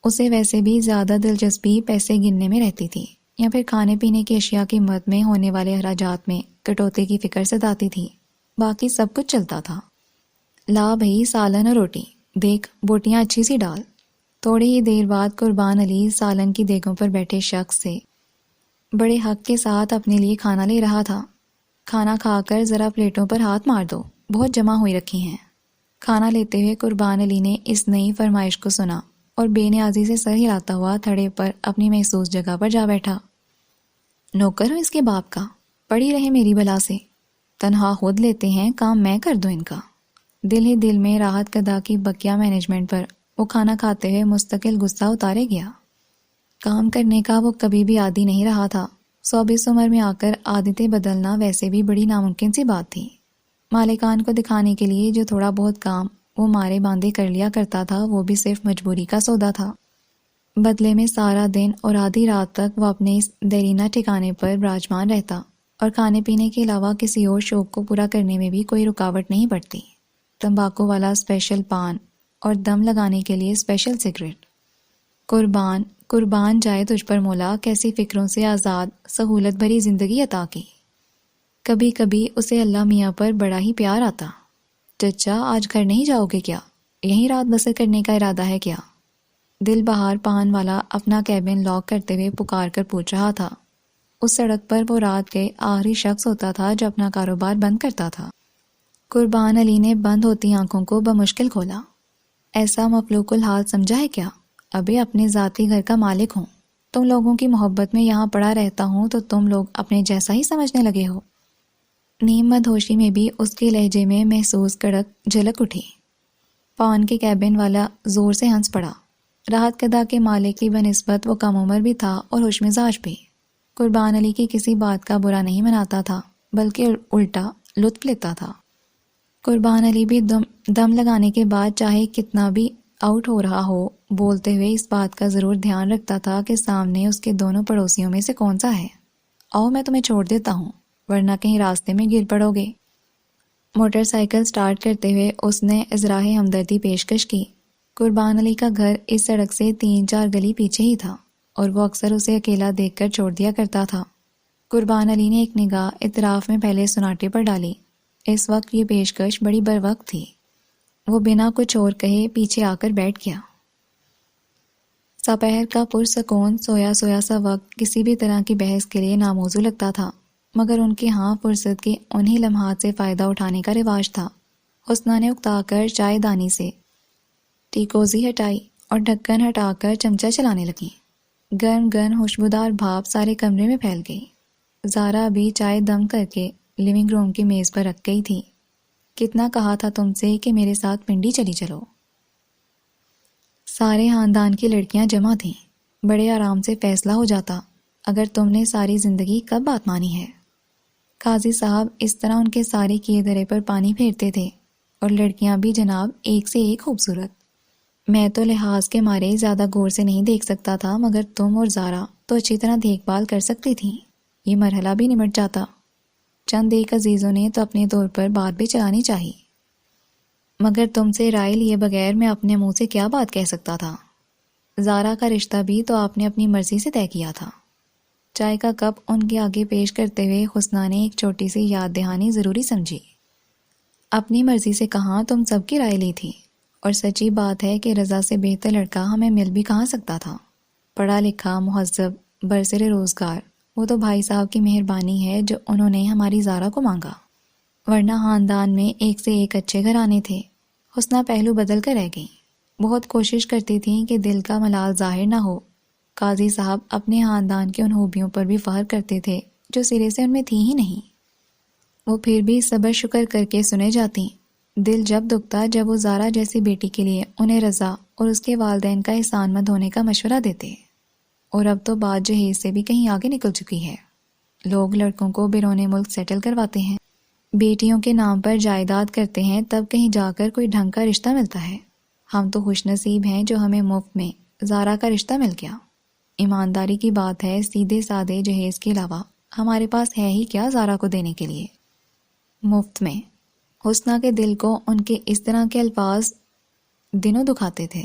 اسے ویسے بھی زیادہ دلچسپی پیسے گننے میں رہتی تھی، یا پھر کھانے پینے کی اشیاء کی مد میں ہونے والے اخراجات میں کٹوتے کی فکر ستاتی تھی۔ باقی سب کچھ چلتا تھا۔ لا بھئی سالن اور روٹی، دیکھ بوٹیاں اچھی سی ڈال۔ تھوڑی ہی دیر بعد قربان علی سالن کی دیگوں پر بیٹھے شخص سے بڑے حق کے ساتھ اپنے لیے کھانا لے رہا تھا۔ کھانا کھا کر ذرا پلیٹوں پر ہاتھ مار دو، بہت جمع ہوئی رکھی ہیں۔ کھانا لیتے ہوئے قربان علی نے اس نئی فرمائش کو سنا اور بے نیازی سے سر ہلاتا ہوا تھڑے پر اپنی محسوس جگہ پر جا بیٹھا۔ نوکر ہوں اس کے باپ کا، پڑی رہے میری بلا سے، تنہا خود لیتے ہیں کام، میں کر دوں ان کا۔ دل ہی دل میں راحت قدا کی بقیہ مینجمنٹ پر وہ کھانا کھاتے ہوئے مستقل غصہ اتارے گیا۔ کام کرنے کا وہ کبھی بھی عادی نہیں رہا تھا، 24 عمر میں آ کر عادتیں بدلنا ویسے بھی بڑی ناممکن سی بات تھی۔ مالکان کو دکھانے کے لیے جو تھوڑا بہت کام وہ مارے باندھے کر لیا کرتا تھا وہ بھی صرف مجبوری کا سودا تھا۔ بدلے میں سارا دن اور آدھی رات تک وہ اپنے اس دیرینہ ٹھکانے پر براجمان رہتا اور کھانے پینے کے علاوہ کسی اور شوق کو پورا کرنے میں بھی کوئی رکاوٹ نہیں پڑتی۔ تمباکو والا اسپیشل پان اور دم لگانے کے لیے اسپیشل سگریٹ۔ قربان جائے تجھ پر مولا، کیسی فکروں سے آزاد سہولت بھری زندگی عطا کی۔ کبھی کبھی اسے اللہ میاں پر بڑا ہی پیار آتا۔ چچا آج گھر نہیں جاؤ گے کیا؟ یہیں رات بسر کرنے کا ارادہ ہے کیا؟ دل بہار پان والا اپنا کیبن لاک کرتے ہوئے پکار کر پوچھ رہا تھا۔ اس سڑک پر وہ رات کے آخری شخص ہوتا تھا جو اپنا کاروبار بند کرتا تھا۔ قربان علی نے بند ہوتی آنکھوں کو بمشکل کھولا۔ ایسا مفلوق الحال سمجھا ہے کیا؟ ابھی اپنے ذاتی گھر کا مالک ہوں، تم لوگوں کی محبت میں یہاں پڑا رہتا ہوں تو تم لوگ اپنے جیسا ہی سمجھنے لگے ہو۔ نیم مدہوشی میں بھی اس کے لہجے میں محسوس کڑک جھلک اٹھی۔ پان کے کیبن والا زور سے ہنس پڑا۔ راحت قدا کے مالک کی بنسبت وہ کم عمر بھی تھا اور ہوش مزاج بھی۔ قربان علی کی کسی بات کا برا نہیں مناتا تھا بلکہ الٹا لطف لیتا تھا۔ قربان علی بھی دم لگانے کے بعد چاہے کتنا بھی آؤٹ ہو رہا ہو بولتے ہوئے اس بات کا ضرور دھیان رکھتا تھا کہ سامنے اس کے دونوں پڑوسیوں میں سے کون سا ہے۔ آؤ میں تمہیں چھوڑ دیتا ہوں ورنہ کہیں راستے میں گر پڑو گے۔ موٹر سائیکل سٹارٹ کرتے ہوئے اس نے اظہار ہمدردی پیشکش کی۔ قربان علی کا گھر اس سڑک سے 3-4 گلی پیچھے ہی تھا اور وہ اکثر اسے اکیلا دیکھ کر چھوڑ دیا کرتا تھا۔ قربان علی نے ایک نگاہ اطراف میں پھیلے سناٹے پر ڈالی۔ اس وقت یہ پیشکش بڑی بروقت تھی۔ وہ بنا کچھ اور کہے پیچھے آ کر بیٹھ گیا۔ دوپہر کا پرسکون سویا سا وقت کسی بھی طرح کی بحث کے لیے ناموزوں لگتا تھا، مگر ان کے ہاں فرصت کے انہی لمحات سے فائدہ اٹھانے کا رواج تھا۔ حسنہ نے اکتا کر چائے دانی سے ٹیکوزی ہٹائی اور ڈھکن ہٹا کر چمچہ چلانے لگی۔ گرم گرم خوشبودار بھاپ سارے کمرے میں پھیل گئی۔ زارا بھی چائے دم کر کے لیونگ روم کی میز پر رکھ گئی تھی۔ کتنا کہا تھا تم سے کہ میرے ساتھ پنڈی چلی چلو۔ سارے خاندان کی لڑکیاں جمع تھیں، بڑے آرام سے فیصلہ ہو جاتا، اگر تم نے ساری زندگی کب بات مانی ہے۔ قاضی صاحب اس طرح ان کے سارے کیے دھرے پر پانی پھیرتے تھے، اور لڑکیاں بھی جناب ایک سے ایک خوبصورت۔ میں تو لحاظ کے مارے زیادہ غور سے نہیں دیکھ سکتا تھا، مگر تم اور زارا تو اچھی طرح دیکھ بھال کر سکتی تھیں، یہ مرحلہ بھی نمٹ جاتا۔ چند ایک عزیزوں نے تو اپنے طور پر بات بھی چلانی چاہی، مگر تم سے رائے لیے بغیر میں اپنے منہ سے کیا بات کہہ سکتا تھا۔ زارا کا رشتہ بھی تو آپ نے اپنی مرضی سے طے کیا تھا۔ چائے کا کپ ان کے آگے پیش کرتے ہوئے حسنہ نے ایک چھوٹی سی یاد دہانی ضروری سمجھی۔ اپنی مرضی سے کہاں، تم سب کی رائے لی تھی، اور سچی بات ہے کہ رضا سے بہتر لڑکا ہمیں مل بھی کہاں سکتا تھا۔ پڑھا لکھا، مہذب، برسر روزگار، وہ تو بھائی صاحب کی مہربانی ہے جو انہوں نے ہماری زارا کو مانگا، ورنہ خاندان میں ایک سے ایک اچھے گھرانے تھے۔ حسنہ پہلو بدل کر رہ گئی، بہت کوشش کرتی تھیں کہ دل کا ملال ظاہر نہ ہو۔ قاضی صاحب اپنے خاندان کی ان خوبیوں پر بھی فخر کرتے تھے جو سرے سے ان میں تھی ہی نہیں، وہ پھر بھی صبر شکر کر کے سنے جاتی۔ دل جب دکھتا جب وہ زارا جیسی بیٹی کے لیے انہیں رضا اور اس کے والدین کا احسان مند ہونے کا مشورہ دیتے، اور اب تو بات جہیز سے بھی کہیں آگے نکل چکی ہے۔ لوگ لڑکوں کو بیرون ملک سیٹل کرواتے ہیں، بیٹیوں کے نام پر جائیداد کرتے ہیں، تب کہیں جا کر کوئی ڈھنگ کا رشتہ ملتا ہے۔ ہم تو خوش نصیب ہیں جو ہمیں مفت میں زارا کا رشتہ مل گیا۔ ایمانداری کی بات ہے، سیدھے سادے جہیز کے علاوہ ہمارے پاس ہے ہی کیا زارا کو دینے کے لیے مفت میں۔ حسنہ کے دل کو ان کے اس طرح کے الفاظ دنوں دکھاتے تھے۔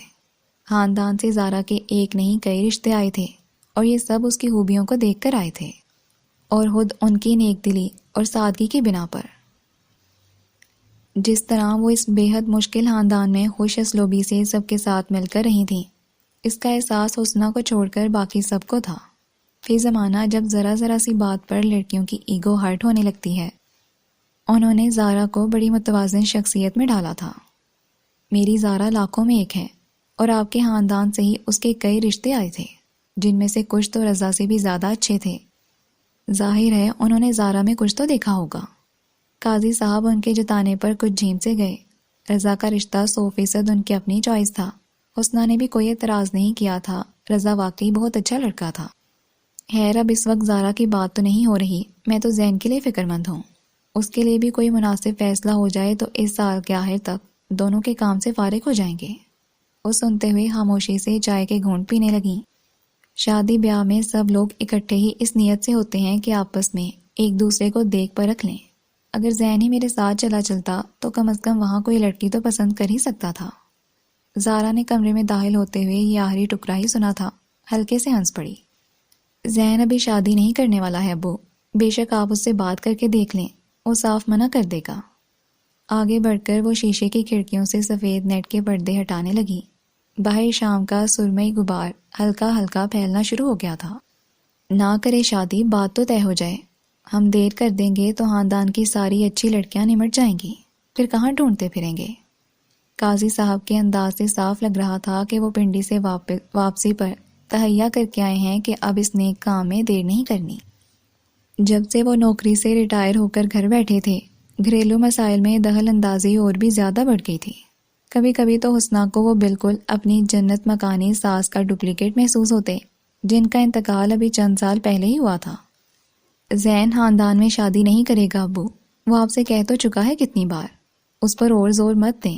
خاندان سے زارا کے ایک نہیں کئی رشتے آئے تھے، اور یہ سب اس کی خوبیوں کو دیکھ کر آئے تھے، اور خود ان کی نیک دلی اور سادگی کی بنا پر۔ جس طرح وہ اس بے حد مشکل خاندان میں خوش اسلوبی سے سب کے ساتھ مل کر رہی تھیں، اس کا احساس حسنہ کو چھوڑ کر باقی سب کو تھا۔ فی زمانہ جب ذرا سی بات پر لڑکیوں کی ایگو ہرٹ ہونے لگتی ہے، انہوں نے زارا کو بڑی متوازن شخصیت میں ڈالا تھا۔ میری زارا لاکھوں میں ایک ہے، اور آپ کے خاندان سے ہی اس کے کئی رشتے آئے تھے، جن میں سے کچھ تو رضا سے بھی زیادہ اچھے تھے۔ ظاہر ہے انہوں نے زارا میں کچھ تو دیکھا ہوگا۔ قاضی صاحب ان کے جتانے پر کچھ جھیم سے گئے۔ رضا کا رشتہ 100% ان کی اپنی چوائس تھا۔ حسنہ نے بھی کوئی اعتراض نہیں کیا تھا، رضا واقعی بہت اچھا لڑکا تھا۔ خیر اب اس وقت زارا کی بات تو نہیں ہو رہی، میں تو زین کے لیے فکر مند ہوں۔ اس کے لیے بھی کوئی مناسب فیصلہ ہو جائے تو اس سال کے آخر تک دونوں کے کام سے فارغ ہو جائیں گے۔ وہ سنتے ہوئے خاموشی سے چائے کے گھونٹ پینے لگیں۔ شادی بیاہ میں سب لوگ اکٹھے ہی اس نیت سے ہوتے ہیں کہ آپس میں ایک دوسرے کو دیکھ پرکھ لیں۔ اگر زین ہی میرے ساتھ چلا چلتا تو کم از کم وہاں کوئی لڑکی تو پسند کر ہی سکتا تھا۔ زارا نے کمرے میں داخل ہوتے ہوئے یہ آخری ٹکڑا ہی سنا تھا، ہلکے سے ہنس پڑی۔ زین ابھی شادی نہیں کرنے والا ہے ابو، بے شک آپ اس سے بات کر کے دیکھ لیں، وہ صاف منع کر دے گا۔ آگے بڑھ کر وہ شیشے کی کھڑکیوں سے سفید نیٹ کے پردے ہٹانے لگی۔ باہر شام کا سرمئی غبار ہلکا ہلکا پھیلنا شروع ہو گیا تھا۔ نہ کرے شادی، بات تو طے ہو جائے۔ ہم دیر کر دیں گے تو خاندان کی ساری اچھی لڑکیاں نمٹ جائیں گی، پھر کہاں ڈھونڈتے پھریں گے۔ قاضی صاحب کے انداز سے صاف لگ رہا تھا کہ وہ پنڈی سے واپسی پر تہیا کر کے آئے ہیں کہ اب اس نیک کام میں دیر نہیں کرنی۔ جب سے وہ نوکری سے ریٹائر ہو کر گھر بیٹھے تھے، گھریلو مسائل میں دخل اندازی اور بھی زیادہ بڑھ گئی تھی۔ کبھی کبھی تو حسنہ کو وہ بالکل اپنی جنت مکانی ساس کا ڈپلیکیٹ محسوس ہوتے، جن کا انتقال ابھی چند سال پہلے ہی ہوا تھا۔ زین خاندان میں شادی نہیں کرے گا ابو، وہ آپ سے کہہ تو چکا ہے کتنی بار، اس پر اور زور مت دیں۔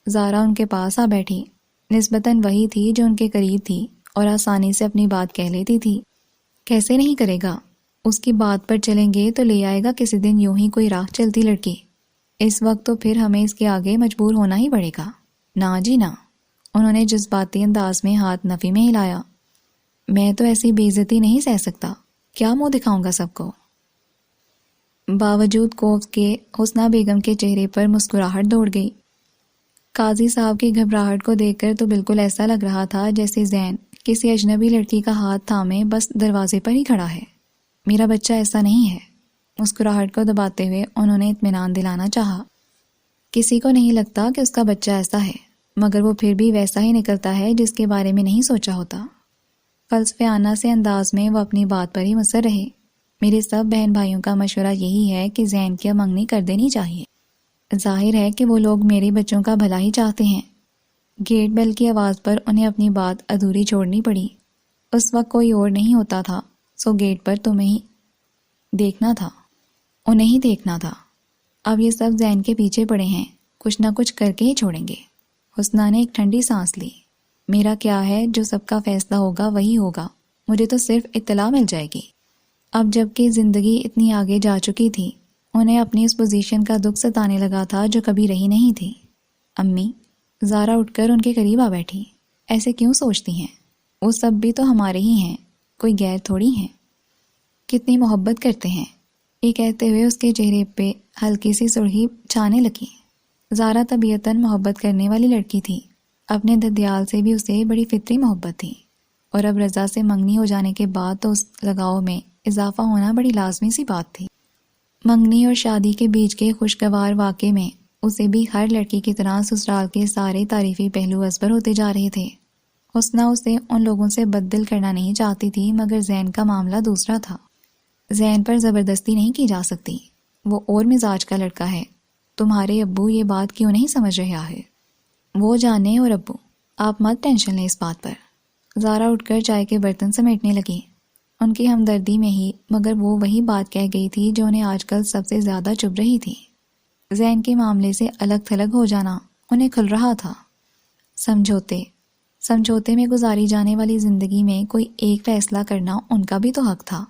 زارا ان کے پاس آ بیٹھی، نسبتاً وہی تھی جو ان کے قریب تھی اور آسانی سے اپنی بات کہہ لیتی تھی۔ کیسے نہیں کرے گا، اس کی بات پر چلیں گے تو لے آئے گا کسی دن یوں ہی کوئی راہ چلتی لڑکی۔ اس وقت تو پھر ہمیں اس کے آگے مجبور ہونا ہی پڑے گا۔ نا جی نا، انہوں نے جذباتی انداز میں ہاتھ نفی میں ہلایا۔ میں تو ایسی بے عزتی نہیں سہ سکتا، کیا منہ دکھاؤں گا سب کو؟ باوجود خوف کے حسنہ بیگم کے چہرے پر مسکراہٹ دوڑ گئی۔ قاضی صاحب کی گھبراہٹ کو دیکھ کر تو بالکل ایسا لگ رہا تھا جیسے زین کسی اجنبی لڑکی کا ہاتھ تھامے بس دروازے پر ہی کھڑا ہے۔ میرا بچہ ایسا نہیں ہے۔ مسکراہٹ کو دباتے ہوئے انہوں نے اطمینان دلانا چاہا۔ کسی کو نہیں لگتا کہ اس کا بچہ ایسا ہے، مگر وہ پھر بھی ویسا ہی نکلتا ہے جس کے بارے میں نہیں سوچا ہوتا۔ فلسفیانہ سے انداز میں وہ اپنی بات پر ہی مصر رہے۔ میرے سب بہن بھائیوں کا مشورہ یہی ہے کہ زین کی اب منگنی کر دینی چاہیے۔ ظاہر ہے کہ وہ لوگ میرے بچوں کا بھلا ہی چاہتے ہیں۔ گیٹ بیل کی آواز پر انہیں اپنی بات ادھوری چھوڑنی پڑی۔ اس وقت کوئی اور نہیں ہوتا تھا، سو گیٹ پر تمہیں ہی دیکھنا تھا، انہیں ہی دیکھنا تھا۔ اب یہ سب زین کے پیچھے پڑے ہیں، کچھ نہ کچھ کر کے ہی چھوڑیں گے۔ حسنہ نے ایک ٹھنڈی سانس لی۔ میرا کیا ہے، جو سب کا فیصلہ ہوگا وہی ہوگا، مجھے تو صرف اطلاع مل جائے گی۔ اب جب کہ زندگی اتنی آگے جا چکی تھی، انہیں اپنی اس پوزیشن کا دکھ ستانے لگا تھا جو کبھی رہی نہیں تھی۔ امی، زارا اٹھ کر ان کے قریب آ بیٹھی۔ ایسے کیوں سوچتی ہیں؟ وہ سب بھی تو ہمارے ہی ہیں، کوئی غیر تھوڑی ہیں۔ کتنی محبت کرتے ہیں، یہ کہتے ہوئے اس کے چہرے پہ ہلکی سی سرخی چھانے لگی۔ زارا طبیعتاً محبت کرنے والی لڑکی تھی، اپنے ددیال سے بھی اسے بڑی فطری محبت تھی، اور اب رضا سے منگنی ہو جانے کے بعد تو اس لگاؤ میں اضافہ ہونا بڑی لازمی سی بات تھی۔ منگنی اور شادی کے بیچ کے خوشگوار واقعے میں اسے بھی ہر لڑکی کی طرح سسرال کے سارے تعریفی پہلو ازبر ہوتے جا رہے تھے۔ حسنہ اسے ان لوگوں سے بددل کرنا نہیں چاہتی تھی، مگر زین کا معاملہ دوسرا تھا۔ زین پر زبردستی نہیں کی جا سکتی، وہ اور مزاج کا لڑکا ہے۔ تمہارے ابو یہ بات کیوں نہیں سمجھ رہا ہے؟ وہ جانے، اور ابو، آپ مت ٹینشن لیں اس بات پر۔ زارا اٹھ کر چائے کے برتن سمیٹنے لگی۔ ان کی ہمدردی میں ہی مگر وہ وہی بات کہہ گئی تھی جو انہیں آج کل سب سے زیادہ چبھ رہی تھی۔ زین کے معاملے سے الگ تھلگ ہو جانا انہیں کھل رہا تھا۔ سمجھوتے میں گزاری جانے والی زندگی میں کوئی ایک فیصلہ کرنا ان کا بھی تو حق تھا۔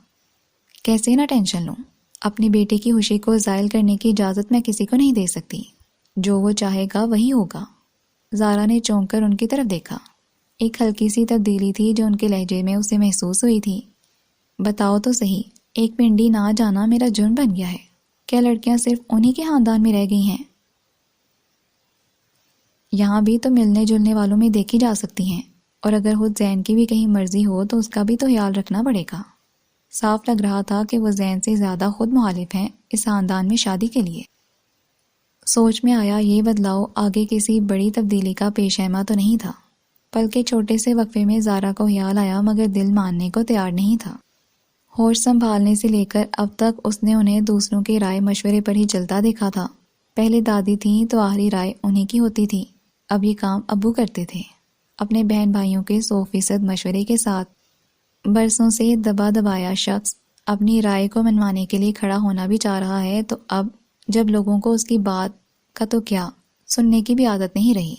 کیسے نہ ٹینشن لوں؟ اپنی بیٹے کی خوشی کو زائل کرنے کی اجازت میں کسی کو نہیں دے سکتی۔ جو وہ چاہے گا وہی ہوگا۔ زارا نے چونک کر ان کی طرف دیکھا۔ ایک ہلکی سی تبدیلی تھی جو ان کے لہجے میں اسے محسوس ہوئی تھی۔ بتاؤ تو صحیح، ایک پنڈی نہ جانا میرا جرم بن گیا ہے؟ کیا لڑکیاں صرف انہی کے خاندان میں رہ گئی ہیں؟ یہاں بھی تو ملنے جلنے والوں میں دیکھی جا سکتی ہیں، اور اگر خود زین کی بھی کہیں مرضی ہو تو اس کا بھی تو خیال رکھنا پڑے گا۔ صاف لگ رہا تھا کہ وہ زین سے زیادہ خود مخالف ہیں اس خاندان میں شادی کے لیے۔ سوچ میں آیا یہ بدلاؤ آگے کسی بڑی تبدیلی کا پیش خیمہ تو نہیں تھا۔ بلکہ چھوٹے سے وقفے میں زارا کو خیال آیا، مگر دل ماننے کو تیار نہیں تھا۔ ہوش سنبھالنے سے لے کر اب تک اس نے انہیں دوسروں کے رائے مشورے پر ہی چلتا دیکھا تھا۔ پہلے دادی تھیں تو آخری رائے انہی کی ہوتی تھی، اب یہ کام ابو کرتے تھے۔ اپنے بہن بھائیوں کے 100% مشورے کے ساتھ برسوں سے دبا دبایا شخص اپنی رائے کو منوانے کے لیے کھڑا ہونا بھی چاہ رہا ہے، تو اب جب لوگوں کو اس کی بات کا تو کیا سننے کی بھی عادت نہیں رہی۔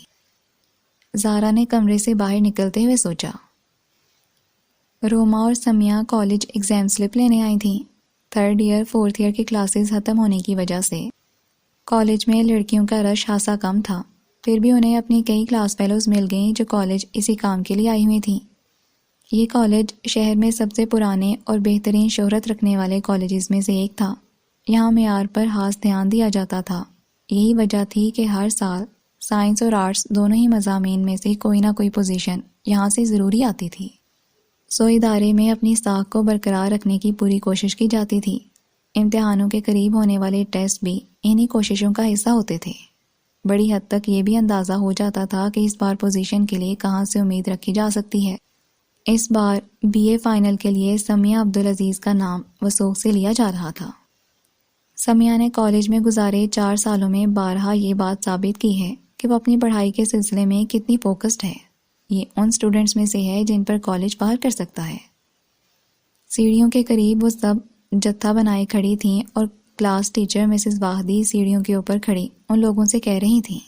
زارا نے کمرے سے باہر نکلتے ہوئے سوچا۔ روما اور سمیہ کالج ایگزام سلپ لینے آئی تھیں۔ 3rd ایئر 4th ایئر کی کلاسز ختم ہونے کی وجہ سے کالج میں لڑکیوں کا رش خاصا کم تھا، پھر بھی انہیں اپنی کئی کلاس فیلوز مل گئیں جو کالج اسی کام کے لیے آئی ہوئی تھیں۔ یہ کالج شہر میں سب سے پرانے اور بہترین شہرت رکھنے والے کالجز میں سے ایک تھا۔ یہاں معیار پر خاص دھیان دیا جاتا تھا۔ یہی وجہ تھی کہ ہر سال سائنس اور آرٹس دونوں ہی مضامین میں سے کوئی نہ کوئی پوزیشن یہاں سے ضروری آتی تھی۔ سو ادارے میں اپنی ساکھ کو برقرار رکھنے کی پوری کوشش کی جاتی تھی۔ امتحانوں کے قریب ہونے والے ٹیسٹ بھی انہی کوششوں کا حصہ ہوتے تھے۔ بڑی حد تک یہ بھی اندازہ ہو جاتا تھا کہ اس بار پوزیشن کے لیے کہاں سے امید رکھی جا سکتی ہے۔ اس بار BA فائنل کے لیے سمیہ عبدالعزیز کا نام وثوق سے لیا جا رہا تھا۔ سمیہ نے کالج میں گزارے 4 سالوں میں بارہا یہ بات ثابت کی ہے کہ وہ اپنی پڑھائی کے سلسلے میں کتنی فوکسڈ ہے۔ یہ ان سٹوڈنٹس میں سے ہے جن پر کالج باہر کر سکتا ہے۔ سیڑھیوں کے قریب وہ سب جتھا بنائے کھڑی تھیں اور کلاس ٹیچر مسز واحدی سیڑھیوں کے اوپر کھڑی ان لوگوں سے کہہ رہی تھیں۔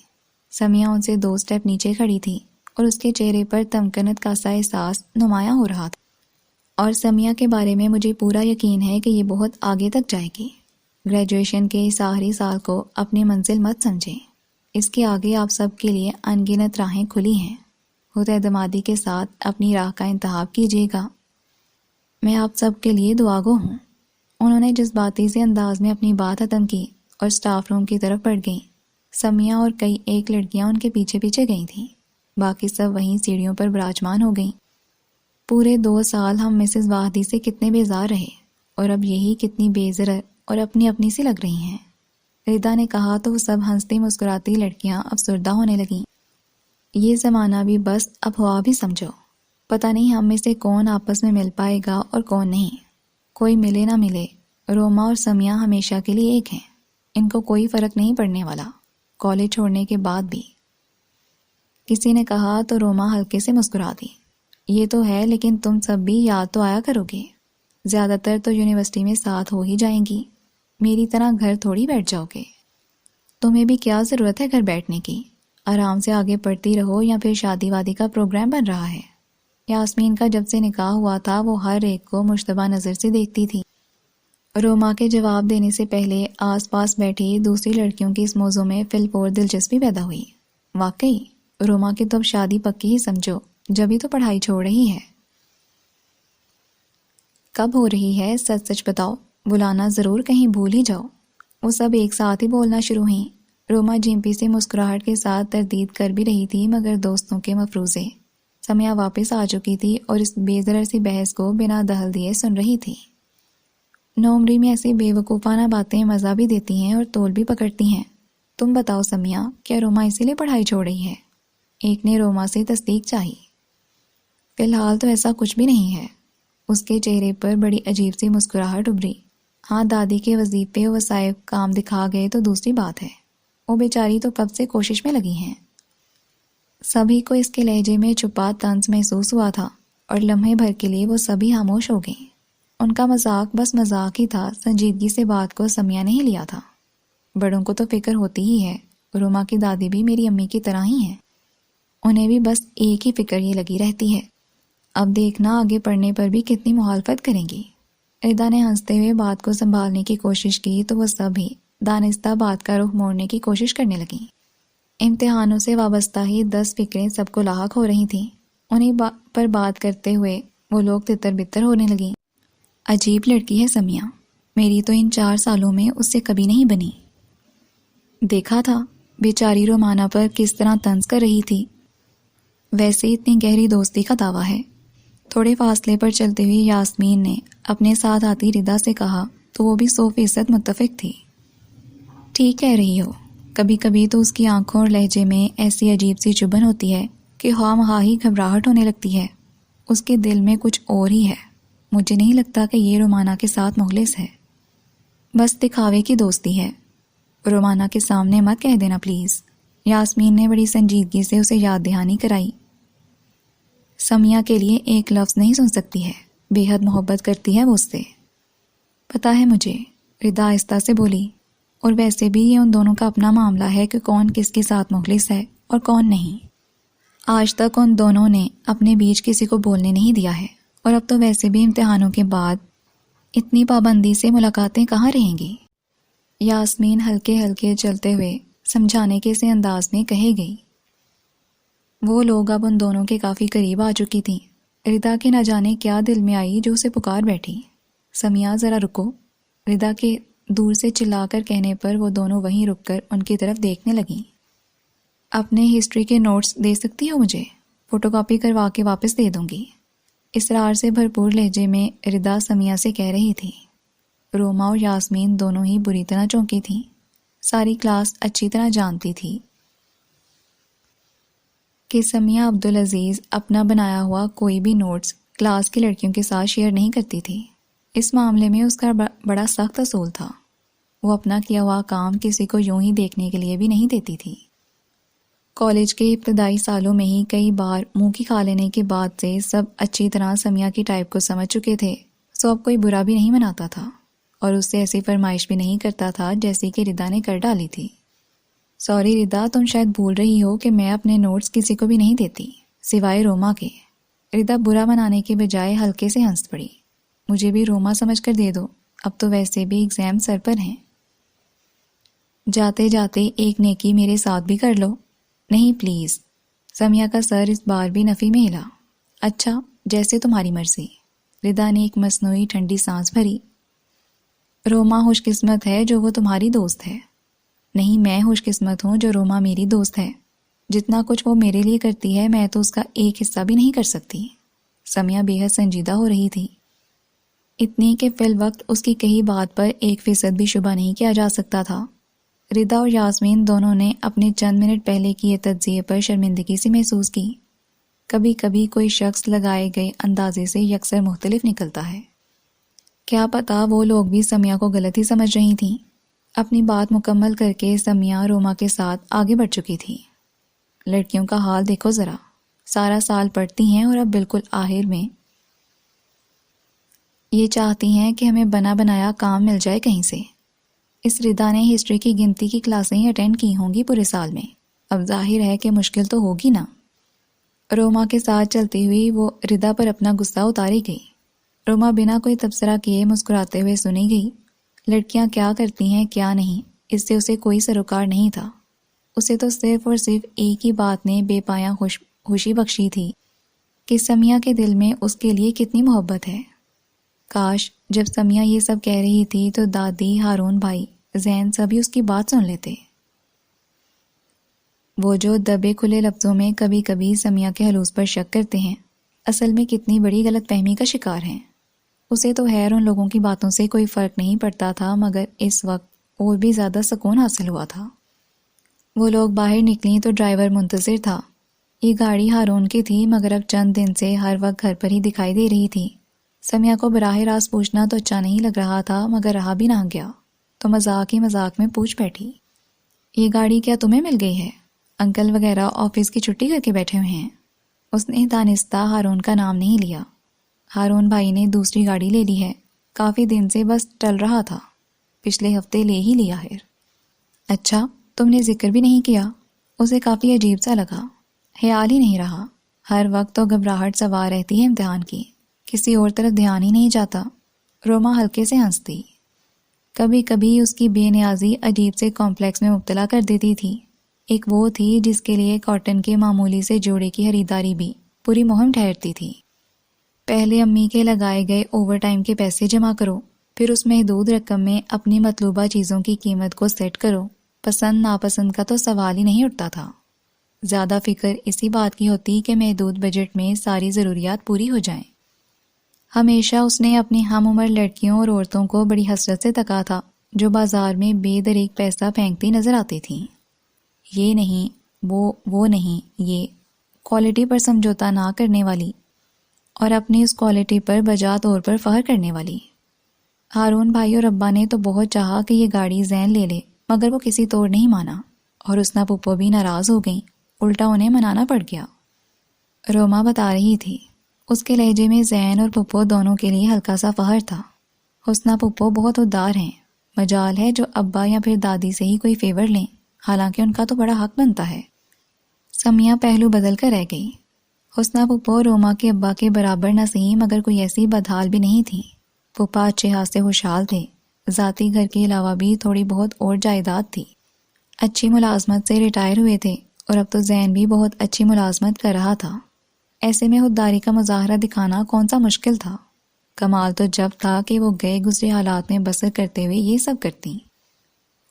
سمیہ ان سے 2 سٹیپ نیچے کھڑی تھی اور اس کے چہرے پر تمکنت کا سا احساس نمایاں ہو رہا تھا۔ اور سمیہ کے بارے میں مجھے پورا یقین ہے کہ یہ بہت آگے تک جائے گی۔ گریجویشن کے اس آخری سال کو اپنی منزل مت سمجھیں، اس کے آگے آپ سب کے لیے ان گنت راہیں کھلی ہیں۔ خود اعتمادی کے ساتھ اپنی راہ کا انتخاب کیجیے گا۔ میں آپ سب کے لیے دعاگو ہوں۔ انہوں نے جذباتی سے انداز میں اپنی بات ختم کی اور سٹاف روم کی طرف بڑھ گئیں۔ سمیہ اور کئی ایک لڑکیاں ان کے پیچھے پیچھے گئی تھیں، باقی سب وہیں سیڑھیوں پر براجمان ہو گئیں۔ پورے 2 سال ہم مسز واحدی سے کتنے بیزار رہے، اور اب یہی کتنی بے ضرر اور اپنی اپنی سی لگ رہی ہیں۔ ردا نے کہا تو وہ سب ہنستی مسکراتی لڑکیاں افسردہ ہونے لگیں۔ یہ زمانہ بھی بس اب ہوا بھی سمجھو، پتہ نہیں ہم میں سے کون آپس میں مل پائے گا اور کون نہیں۔ کوئی ملے نہ ملے، روما اور سمیہ ہمیشہ کے لیے ایک ہیں، ان کو کوئی فرق نہیں پڑنے والا، کالج چھوڑنے کے بعد بھی۔ کسی نے کہا تو روما ہلکے سے مسکرا دی۔ یہ تو ہے، لیکن تم سب بھی یاد تو آیا کرو گے، زیادہ تر تو یونیورسٹی میں ساتھ ہو ہی جائیں گی، میری طرح گھر تھوڑی بیٹھ جاؤ گے۔ تمہیں بھی کیا ضرورت ہے گھر بیٹھنے کی، آرام سے آگے پڑھتی رہو، یا پھر شادی وادی کا پروگرام بن رہا ہے؟ یاسمین کا جب سے نکاح ہوا تھا وہ ہر ایک کو مشتبہ نظر سے دیکھتی تھی۔ روما کے جواب دینے سے پہلے آس پاس بیٹھی دوسری لڑکیوں کی اس موضوع میں فی الفور دلچسپی پیدا ہوئی۔ واقعی روما کی تو اب شادی پکی ہی سمجھو، جبھی تو پڑھائی چھوڑ رہی ہے۔ کب ہو رہی ہے سچ سچ بتاؤ، بلانا ضرور کہیں بھول ہی جاؤ۔ وہ سب ایک ساتھ ہی بولنا شروع ہوئیں۔ روما جیمپی سے مسکراہٹ کے ساتھ تردید کر بھی رہی تھی، مگر دوستوں کے مفروضے۔ سمیہ واپس آ چکی تھی اور اس بے ضرر سی بحث کو بنا دخل دیے سن رہی تھی۔ نوعمری میں ایسی بے وقوفانہ باتیں مزہ بھی دیتی ہیں اور تول بھی پکڑتی ہیں۔ تم بتاؤ سمیہ، کیا روما اسی لیے پڑھائی چھوڑ رہی ہے؟ ایک نے روما سے تصدیق چاہی۔ فی الحال تو ایسا کچھ بھی نہیں ہے۔ اس کے چہرے پر بڑی عجیب سی مسکراہٹ ابھری۔ ہاں، دادی کے وظیفے و وظائف کام دکھا گئے تو دوسری بات ہے، وہ بیچاری تو کب سے کوشش میں لگی ہیں۔ سبھی کو اس کے لہجے میں چھپا طنز محسوس ہوا تھا، اور لمحے بھر کے لیے وہ سبھی خاموش ہو گئیں۔ ان کا مذاق بس مذاق ہی تھا، سنجیدگی سے بات کو سمیہ نہیں لیا تھا۔ بڑوں کو تو فکر ہوتی ہی ہے، روما کی دادی بھی میری امی کی طرح ہی ہیں، انہیں بھی بس ایک ہی فکر یہ لگی رہتی ہے، اب دیکھنا آگے پڑھنے پر بھی کتنی مخالفت کریں گی۔ ردا نے ہنستے ہوئے بات کو سنبھالنے کی کوشش کی تو وہ سب ہی دانستہ بات کا رخ موڑنے کی کوشش کرنے لگیں۔ امتحانوں سے وابستہ ہی 10 فکریں سب کو لاحق ہو رہی تھیں، انہیں پر بات کرتے ہوئے وہ لوگ تتر بتر ہونے لگیں۔ عجیب لڑکی ہے سمیہ، میری تو ان 4 سالوں میں اس سے کبھی نہیں بنی۔ دیکھا تھا بیچاری رومانہ پر کس طرح طنز کر رہی تھی۔ ویسے اتنی گہری دوستی کا دعویٰ ہے۔ تھوڑے فاصلے پر چلتے ہوئے یاسمین نے اپنے ساتھ آتی ردا سے کہا تو وہ بھی 100% متفق تھی۔ ٹھیک کہہ رہی ہو، کبھی کبھی تو اس کی آنکھوں اور لہجے میں ایسی عجیب سی چبھن ہوتی ہے کہ خواہ مخواہ ہی گھبراہٹ ہونے لگتی ہے۔ اس کے دل میں کچھ اور ہی ہے۔ مجھے نہیں لگتا کہ یہ رومانہ کے ساتھ مخلص ہے، بس دکھاوے کی دوستی ہے۔ رومانہ کے سامنے مت کہہ دینا پلیز، یاسمین نے بڑی سنجیدگی سے اسے یاد دہانی کرائی۔ سمیہ کے لیے ایک لفظ نہیں سن سکتی ہے، بے حد محبت کرتی ہے وہ اس سے۔ پتہ ہے مجھے، ردا آہستہ سے بولی، اور ویسے بھی یہ ان دونوں کا اپنا معاملہ ہے کہ کون کس کے ساتھ مخلص ہے اور کون نہیں۔ آج تک ان دونوں نے اپنے بیچ کسی کو بولنے نہیں دیا ہے، اور اب تو ویسے بھی امتحانوں کے بعد اتنی پابندی سے ملاقاتیں کہاں رہیں گی۔ یاسمین ہلکے ہلکے چلتے ہوئے سمجھانے کے سے انداز میں کہے گئی۔ وہ لوگ اب ان دونوں کے کافی قریب آ چکی تھیں۔ ردا کے نہ جانے کیا دل میں آئی جو اسے پکار بیٹھی، سمیہ ذرا رکو۔ ردا کے دور سے چلا کر کہنے پر وہ دونوں وہیں رک کر ان کی طرف دیکھنے لگیں۔ اپنے ہسٹری کے نوٹس دے سکتی ہو مجھے؟ فوٹو کاپی کروا کے واپس دے دوں گی، اصرار سے بھرپور لہجے میں ردا سمیہ سے کہہ رہی تھی۔ روما اور یاسمین دونوں ہی بری طرح چونکی تھیں۔ ساری کلاس اچھی طرح جانتی تھی کہ سمیہ عبدالعزیز اپنا بنایا ہوا کوئی بھی نوٹس کلاس کی لڑکیوں کے ساتھ شیئر نہیں کرتی تھی۔ اس معاملے میں اس کا بڑا سخت اصول تھا، وہ اپنا کیا ہوا کام کسی کو یوں ہی دیکھنے کے لیے بھی نہیں دیتی تھی۔ کالج کے ابتدائی سالوں میں ہی کئی بار منہ کی کھا لینے کے بعد سے سب اچھی طرح سمیہ کی ٹائپ کو سمجھ چکے تھے، سو اب کوئی برا بھی نہیں مناتا تھا، اور اس سے ایسی فرمائش بھی نہیں کرتا تھا جیسی کہ ردا نے کر ڈالی تھی۔ سوری ردا، تم شاید بھول رہی ہو کہ میں اپنے نوٹس کسی کو بھی نہیں دیتی سوائے روما کے۔ ردا برا منانے کے بجائے ہلکے سے ہنس پڑی۔ مجھے بھی روما سمجھ کر دے دو، اب تو ویسے بھی ایگزام سر پر ہیں، جاتے جاتے ایک نیکی میرے ساتھ بھی کر لو۔ نہیں پلیز۔ سمیہ کا سر اس بار بھی نفی میں ہلا۔ اچھا جیسے تمہاری مرضی۔ ردا نے ایک مصنوعی ٹھنڈی سانس بھری۔ روما خوش قسمت ہے جو وہ تمہاری دوست ہے۔ نہیں، میں خوش قسمت ہوں جو روما میری دوست ہے۔ جتنا کچھ وہ میرے لیے کرتی ہے میں تو اس کا ایک حصہ بھی نہیں کر سکتی۔ سمیہ بے حد سنجیدہ ہو رہی تھی، اتنی کہ فی الوقت اس کی کہی بات پر 1% بھی شبہ نہیں کیا جا سکتا تھا۔ ردا اور یاسمین دونوں نے اپنے چند منٹ پہلے کیے تجزیے پر شرمندگی سی محسوس کی۔ کبھی کبھی کوئی شخص لگائے گئے اندازے سے یکسر مختلف نکلتا ہے۔ کیا پتا وہ لوگ بھی سمیہ کو غلط ہی سمجھ رہی تھیں۔ اپنی بات مکمل کر کے سمیہ روما کے ساتھ آگے بڑھ چکی تھی۔ لڑکیوں کا حال دیکھو ذرا، سارا سال پڑھتی ہیں اور اب بالکل آخر میں یہ چاہتی ہیں کہ ہمیں بنا بنایا کام مل جائے کہیں سے۔ اس ردا نے ہسٹری کی گنتی کی کلاسیں ہی اٹینڈ کی ہوں گی پورے سال میں، اب ظاہر ہے کہ مشکل تو ہوگی نا۔ روما کے ساتھ چلتی ہوئی وہ ردا پر اپنا غصہ اتاری گئی۔ روما بنا کوئی تبصرہ کیے مسکراتے ہوئے سنی گئی۔ لڑکیاں کیا کرتی ہیں کیا نہیں، اس سے اسے کوئی سروکار نہیں تھا۔ اسے تو صرف اور صرف ایک ہی بات نے بے پایاں خوشی بخشی تھی کہ سمیہ کے دل میں اس کے لیے کتنی محبت ہے۔ کاش جب سمیہ یہ سب کہہ رہی تھی تو دادی، ہارون بھائی، زین سبھی اس کی بات سن لیتے۔ وہ جو دبے کھلے لفظوں میں کبھی کبھی سمیہ کے حلوس پر شک کرتے ہیں، اصل میں کتنی بڑی غلط فہمی کا شکار ہیں۔ اسے تو خیر ان لوگوں کی باتوں سے کوئی فرق نہیں پڑتا تھا، مگر اس وقت اور بھی زیادہ سکون حاصل ہوا تھا۔ وہ لوگ باہر نکلیں تو ڈرائیور منتظر تھا۔ یہ گاڑی ہارون کی تھی، مگر اب چند دن سے ہر وقت گھر پر ہی دکھائی دے رہی تھی۔ سمیہ کو براہ راست پوچھنا تو اچھا نہیں لگ رہا تھا، مگر رہا بھی نہ گیا تو مذاق ہی مذاق میں پوچھ بیٹھی، یہ گاڑی کیا تمہیں مل گئی ہے؟ انکل وغیرہ آفس کی چھٹی کر کے بیٹھے ہوئے ہیں۔ اس نے دانستہ ہارون کا نام نہیں لیا۔ ہارون بھائی نے دوسری گاڑی لے لی ہے، کافی دن سے بس ٹل رہا تھا، پچھلے ہفتے لے ہی لیا ہے۔ اچھا، تم نے ذکر بھی نہیں کیا؟ اسے کافی عجیب سا لگا، خیال ہی نہیں رہا۔ ہر وقت تو گھبراہٹ سوار رہتی ہے امتحان کی، کسی اور طرف دھیان ہی نہیں جاتا۔ روما ہلکے سے ہنستی۔ کبھی کبھی اس کی بے نیازی عجیب سے کمپلیکس میں مبتلا کر دیتی تھی۔ ایک وہ تھی جس کے لیے کاٹن کے معمولی سے جوڑے کی خریداری بھی پوری مہم ٹھہرتی تھی۔ پہلے امی کے لگائے گئے اوور ٹائم کے پیسے جمع کرو، پھر اس محدود رقم میں اپنی مطلوبہ چیزوں کی قیمت کو سیٹ کرو۔ پسند ناپسند کا تو سوال ہی نہیں اٹھتا تھا۔ زیادہ فکر اسی بات کی ہوتی کہ محدود بجٹ میں ساری ضروریات پوری ہو جائیں۔ ہمیشہ اس نے اپنی ہم عمر لڑکیوں اور عورتوں کو بڑی حسرت سے تکا تھا جو بازار میں بے دریغ پیسہ پھینکتی نظر آتی تھیں۔ یہ نہیں، وہ نہیں، یہ کوالٹی پر سمجھوتا نہ کرنے والی اور اپنی اس کوالٹی پر بجا طور پر فخر کرنے والی۔ ہارون بھائی اور ابا نے تو بہت چاہا کہ یہ گاڑی زین لے لے، مگر وہ کسی طور نہیں مانا، اور حسنہ پھپھو بھی ناراض ہو گئیں، الٹا انہیں منانا پڑ گیا۔ روما بتا رہی تھی، اس کے لہجے میں زین اور پھپھو دونوں کے لیے ہلکا سا فخر تھا۔ حسنہ پھپھو بہت ادار ہیں، مجال ہے جو ابا یا پھر دادی سے ہی کوئی فیور لیں، حالانکہ ان کا تو بڑا حق بنتا ہے۔ سمیہ پہلو بدل کر رہ گئی۔ حسنہ پھپھو روما کے ابا کے برابر نہ سہی، مگر کوئی ایسی بدحال بھی نہیں تھی۔ پھپھا اچھے ہاتھ سے خوشحال تھے، ذاتی گھر کے علاوہ بھی تھوڑی بہت اور جائیداد تھی، اچھی ملازمت سے ریٹائر ہوئے تھے، اور اب تو زین بھی بہت اچھی ملازمت کر رہا تھا۔ ایسے میں خودداری کا مظاہرہ دکھانا کون سا مشکل تھا؟ کمال تو جب تھا کہ وہ گئے گزرے حالات میں بسر کرتے ہوئے یہ سب کرتی۔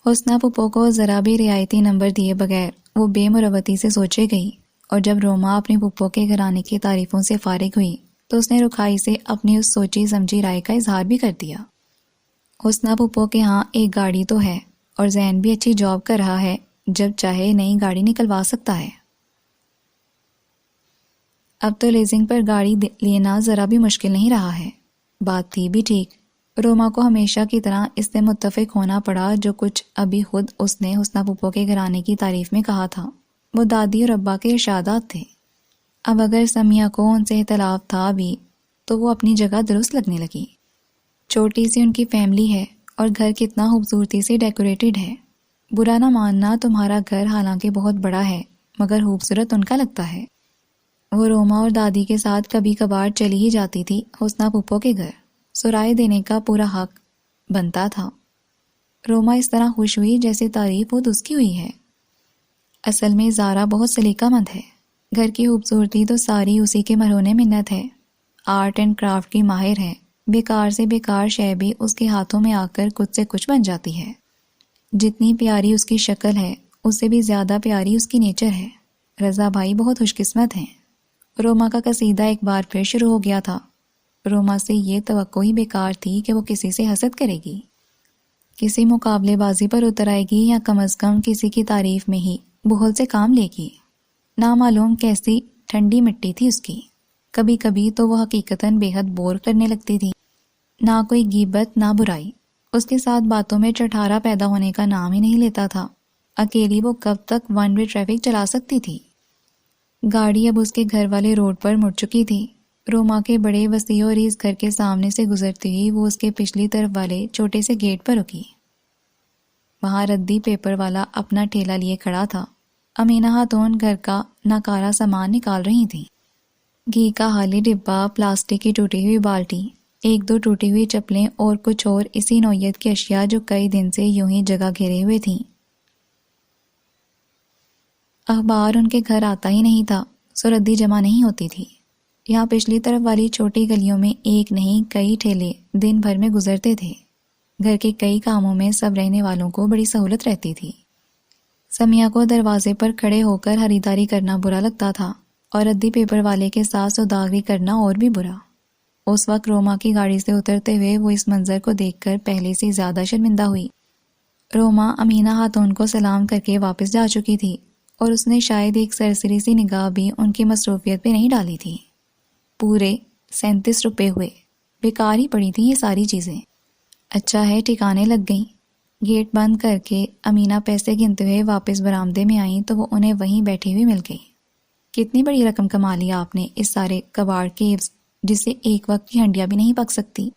حسنہ پھپھو کو ذرا بھی رعایتی نمبر دیے بغیر وہ بے مروتی سے سوچے گئی، اور جب روما اپنی پھپھو کے گھرانے کی تعریفوں سے فارغ ہوئی تو اس نے رکھائی سے اپنی اس سوچی سمجھی رائے کا اظہار بھی کر دیا۔ حسنہ پھپھو کے ہاں ایک گاڑی تو ہے، اور زین بھی اچھی جاب کر رہا ہے، جب چاہے نئی گاڑی نکلوا سکتا ہے۔ اب تو لیزنگ پر گاڑی لینا ذرا بھی مشکل نہیں رہا ہے۔ بات تھی بھی ٹھیک، روما کو ہمیشہ کی طرح اس سے متفق ہونا پڑا جو کچھ ابھی خود اس نے حسنہ پھپھو کے گھرانے کی تعریف میں کہا تھا، وہ دادی اور ابا کے ارشادات تھے۔ اب اگر سمیہ کو ان سے اختلاف تھا بھی تو وہ اپنی جگہ درست لگنے لگی۔ چھوٹی سی ان کی فیملی ہے اور گھر کتنا خوبصورتی سے ڈیکوریٹڈ ہے۔ برا نہ ماننا، تمہارا گھر حالانکہ بہت بڑا ہے مگر خوبصورت ان کا لگتا ہے۔ وہ روما اور دادی کے ساتھ کبھی کبھار چلی ہی جاتی تھی حسنہ پھپھو کے گھر، سرائے دینے کا پورا حق بنتا تھا۔ روما اس طرح خوش ہوئی جیسے تعریف خود اس کی ہوئی ہے۔ اصل میں زارا بہت سلیقہ مند ہے، گھر کی خوبصورتی تو ساری اسی کے مرہون منت ہے، آرٹ اینڈ کرافٹ کی ماہر ہے، بیکار سے بیکار شے بھی اس کے ہاتھوں میں آ کر کچھ سے کچھ بن جاتی ہے۔ جتنی پیاری اس کی شکل ہے اس سے بھی زیادہ پیاری اس کی نیچر ہے۔ رضا بھائی بہت خوش قسمت ہیں۔ روما کا قصیدہ ایک بار پھر شروع ہو گیا تھا۔ روما سے یہ توقع ہی بیکار تھی کہ وہ کسی سے حسد کرے گی، کسی مقابلے بازی پر اتر آئے گی، یا کم از کم کسی کی تعریف میں ہی بہت سے کام لے گی۔ نامعلوم کیسی ٹھنڈی مٹی تھی اس کی، کبھی کبھی تو وہ حقیقتاً بے حد بور کرنے لگتی تھی۔ نہ کوئی غیبت نہ برائی، اس کے ساتھ باتوں میں چٹھارا پیدا ہونے کا نام ہی نہیں لیتا تھا۔ اکیلی وہ کب تک ون وے ٹریفک چلا سکتی تھی؟ گاڑی اب اس کے گھر والے روڈ پر مڑ چکی تھی۔ روما کے بڑے وسیع و عریض گھر کے سامنے سے گزرتی ہوئی وہ اس کے پچھلی طرف والے چھوٹے سے گیٹ پر رکی۔ وہاں ردی پیپر والا اپنا ٹھیلا لیے کھڑا تھا۔ امینہ خاتون گھر کا ناکارہ سامان نکال رہی تھیں۔ گھی کا خالی ڈبہ، پلاسٹک کی ٹوٹی ہوئی بالٹی، ایک دو ٹوٹی ہوئی چپلیں اور کچھ اور اسی نوعیت کی اشیاء جو کئی دن سے یوں ہی جگہ گھیرے ہوئے تھیں۔ اخبار ان کے گھر آتا ہی نہیں تھا، سو ردی جمع نہیں ہوتی تھی۔ یہاں پچھلی طرف والی چھوٹی گلیوں میں ایک نہیں کئی ٹھیلے دن بھر میں گزرتے تھے۔ گھر کے کئی کاموں میں سب رہنے والوں کو بڑی سہولت رہتی تھی۔ سمیہ کو دروازے پر کھڑے ہو کر خریداری کرنا برا لگتا تھا، اور ردی پیپر والے کے ساتھ سوداگری کرنا اور بھی برا۔ اس وقت روما کی گاڑی سے اترتے ہوئے وہ اس منظر کو دیکھ کر پہلے سے زیادہ شرمندہ ہوئی۔ روما امینہ خاتون کو سلام کر کے واپس جا چکی تھی، اور اس نے شاید ایک سرسری سی نگاہ بھی ان کی مصروفیت پہ نہیں ڈالی تھی۔ پورے 37 روپے ہوئے، بیکار ہی پڑی تھیں یہ ساری چیزیں۔ اچھا ہے ٹھکانے لگ گئیں۔ گیٹ بند کر کے امینہ پیسے گنتے ہوئے واپس برآمدے میں آئیں تو وہ انہیں وہیں بیٹھی ہوئی مل گئی۔ کتنی بڑی رقم کما لی آپ نے اس سارے کباڑ کے عوض، جس سے ایک وقت کی ہنڈیاں بھی نہیں پک سکتی۔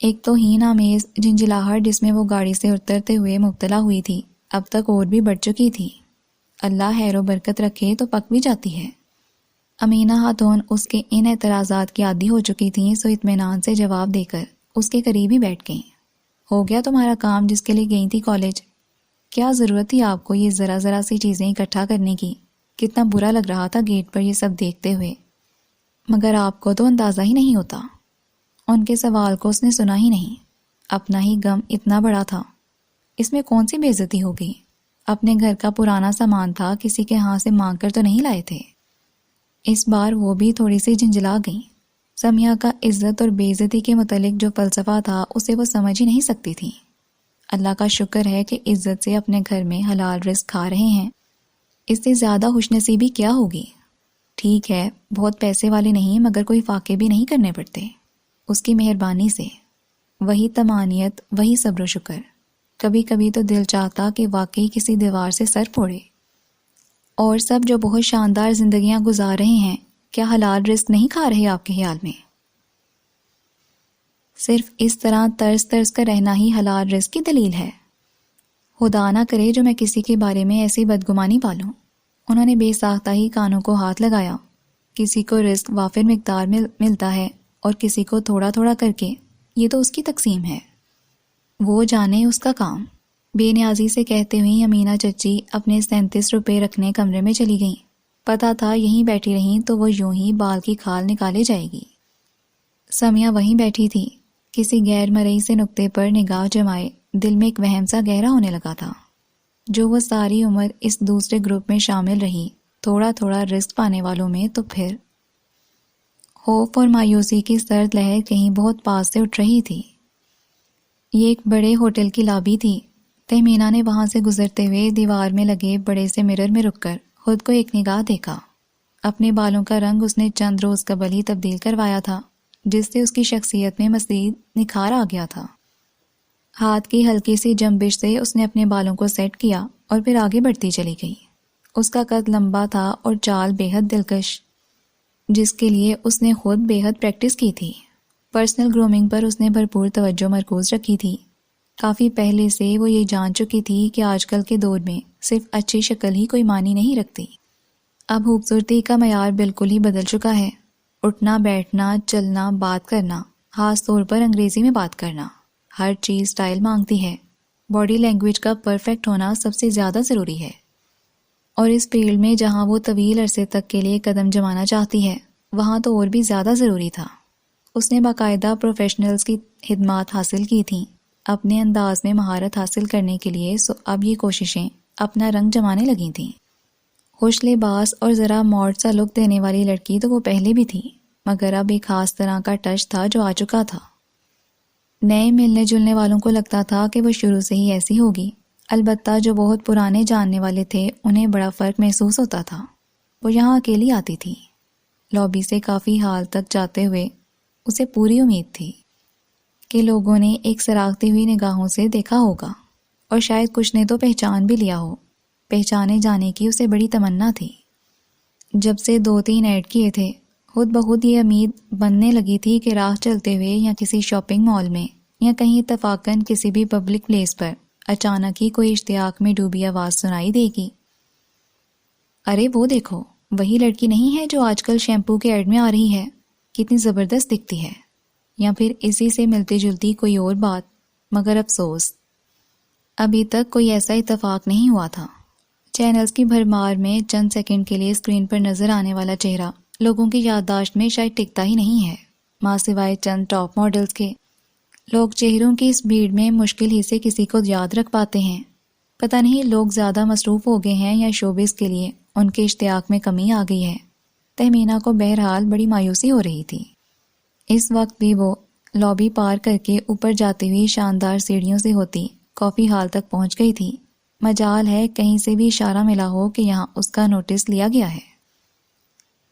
ایک تو ہین آمیز جھنجھلاہٹ جس میں وہ گاڑی سے اترتے ہوئے مبتلا ہوئی تھی، اب تک اور بھی بڑھ چکی تھی۔ اللہ خیر و برکت رکھے تو پک بھی جاتی ہے۔ امینہ خاتون اس کے ان اعتراضات کی عادی ہو چکی تھیں، سو اطمینان سے جواب دے کر اس کے قریب ہی بیٹھ گئیں۔ ہو گیا تمہارا کام جس کے لیے گئی تھی کالج؟ کیا ضرورت تھی آپ کو یہ ذرا ذرا سی چیزیں اکٹھا کرنے کی؟ کتنا برا لگ رہا تھا گیٹ پر یہ سب دیکھتے ہوئے، مگر آپ کو تو اندازہ ہی نہیں ہوتا۔ ان کے سوال کو اس نے سنا ہی نہیں۔ اپنا ہی غم اتنا بڑا تھا، اس میں کون سی بے عزتی ہو گئی؟ اپنے گھر کا پرانا سامان تھا، کسی کے ہاں سے مانگ کر تو نہیں لائے تھے۔ اس بار وہ بھی تھوڑی سی جھنجھلا گئیں۔ سمیہ کا عزت اور بے عزتی کے متعلق جو فلسفہ تھا اسے وہ سمجھ ہی نہیں سکتی تھی۔ اللہ کا شکر ہے کہ عزت سے اپنے گھر میں حلال رزق کھا رہے ہیں، اس سے زیادہ خوش نصیبی کیا ہوگی؟ ٹھیک ہے بہت پیسے والے نہیں، مگر کوئی فاقے بھی نہیں کرنے پڑتے اس کی مہربانی سے۔ وہی طمانینت، وہی صبر و شکر۔ کبھی کبھی تو دل چاہتا کہ واقعی کسی دیوار سے سر پھوڑے۔ اور سب جو بہت شاندار زندگیاں گزار رہے ہیں، کیا حلال رزق نہیں کھا رہے آپ کے خیال میں؟ صرف اس طرح ترس ترس کر رہنا ہی حلال رزق کی دلیل ہے؟ خدا نہ کرے جو میں کسی کے بارے میں ایسی بدگمانی پالوں۔ انہوں نے بے ساختہ ہی کانوں کو ہاتھ لگایا۔ کسی کو رزق وافر مقدار میں ملتا ہے اور کسی کو تھوڑا تھوڑا کر کے، یہ تو اس کی تقسیم ہے، وہ جانے اس کا کام۔ بے نیازی سے کہتے ہوئے امینہ چچی اپنے 37 روپے رکھنے کمرے میں چلی گئیں۔ پتا تھا یہیں بیٹھی رہیں تو وہ یوں ہی بال کی کھال نکالے جائے گی۔ سمیہ وہیں بیٹھی تھی، کسی غیر مرئی سے نقطے پر نگاہ جمائے دل میں ایک وہم سا گہرا ہونے لگا تھا۔ جو وہ ساری عمر اس دوسرے گروپ میں شامل رہی، تھوڑا تھوڑا رزق پانے والوں میں، تو پھر خوف اور مایوسی کی سرد لہر کہیں بہت پاس سے اٹھ رہی تھی۔ یہ ایک بڑے ہوٹل کی لابی تھی۔ تہمینہ نے وہاں سے گزرتے ہوئے دیوار میں لگے بڑے سے مرر میں رک کر خود کو ایک نگاہ دیکھا۔ اپنے بالوں کا رنگ اس نے چند روز قبل ہی تبدیل کروایا تھا، جس سے اس کی شخصیت میں مزید نکھار آ گیا تھا۔ ہاتھ کی ہلکی سی جنبش سے اس نے اپنے بالوں کو سیٹ کیا اور پھر آگے بڑھتی چلی گئی۔ اس کا قد لمبا تھا اور چال بے حد دلکش، جس کے لیے اس نے خود بے حد پریکٹس کی تھی۔ پرسنل گرومنگ پر اس نے بھرپور توجہ مرکوز رکھی تھی۔ کافی پہلے سے وہ یہ جان چکی تھی کہ آج کل کے دور میں صرف اچھی شکل ہی کوئی معنی نہیں رکھتی۔ اب خوبصورتی کا معیار بالکل ہی بدل چکا ہے۔ اٹھنا بیٹھنا چلنا بات کرنا، خاص طور پر انگریزی میں بات کرنا، ہر چیز سٹائل مانگتی ہے۔ باڈی لینگویج کا پرفیکٹ ہونا سب سے زیادہ ضروری ہے، اور اس فیلڈ میں جہاں وہ طویل عرصے تک کے لیے قدم جمانا چاہتی ہے وہاں تو اور بھی زیادہ ضروری تھا۔ اس نے باقاعدہ پروفیشنلز کی خدمات حاصل کی تھیں اپنے انداز میں مہارت حاصل کرنے کے لیے، سو اب یہ کوششیں اپنا رنگ جمانے لگی تھیں۔ خوش لباس اور ذرا ماڈ سا لک دینے والی لڑکی تو وہ پہلے بھی تھی، مگر اب ایک خاص طرح کا ٹچ تھا جو آ چکا تھا۔ نئے ملنے جلنے والوں کو لگتا تھا کہ وہ شروع سے ہی ایسی ہوگی، البتہ جو بہت پرانے جاننے والے تھے انہیں بڑا فرق محسوس ہوتا تھا۔ وہ یہاں اکیلی آتی تھی، لابی سے کافی حال تک جاتے ہوئے اسے پوری امید تھی کہ لوگوں نے ایک سراغتی ہوئی نگاہوں سے دیکھا ہوگا، اور شاید کچھ نے تو پہچان بھی لیا ہو۔ پہچانے جانے کی اسے بڑی تمنا تھی۔ جب سے 2-3 ایڈ کیے تھے، خود بخود یہ امید بننے لگی تھی کہ راہ چلتے ہوئے یا کسی شاپنگ مال میں یا کہیں اتفاقاً کسی بھی پبلک پلیس پر اچانک ہی کوئی اشتیاق میں ڈوبی آواز سنائی دے گی، ارے وہ دیکھو، وہی لڑکی نہیں ہے جو آج کل شیمپو کے ایڈ میں آ رہی ہے، کتنی زبردست دکھتی ہے۔ یا پھر اسی سے ملتی جلتی کوئی اور بات، مگر افسوس ابھی تک کوئی ایسا اتفاق نہیں ہوا تھا۔ چینلز کی بھرمار میں چند سیکنڈ کے لیے اسکرین پر نظر آنے والا چہرہ لوگوں کی یادداشت میں شاید ٹکتا ہی نہیں ہے، ماں سوائے چند ٹاپ ماڈلز کے۔ لوگ چہروں کی اس بھیڑ میں مشکل ہی سے کسی کو یاد رکھ پاتے ہیں۔ پتہ نہیں لوگ زیادہ مصروف ہو گئے ہیں یا شوبز کے لیے ان کے اشتیاق میں کمی آ گئی ہے۔ تہمینہ کو بہرحال بڑی مایوسی ہو رہی تھی۔ اس وقت بھی وہ لابی پار کر کے اوپر جاتی ہوئی شاندار سیڑھیوں سے ہوتی کافی ہال تک پہنچ گئی تھی۔ مجال ہے کہیں سے بھی اشارہ ملا ہو کہ یہاں اس کا نوٹس لیا گیا ہے۔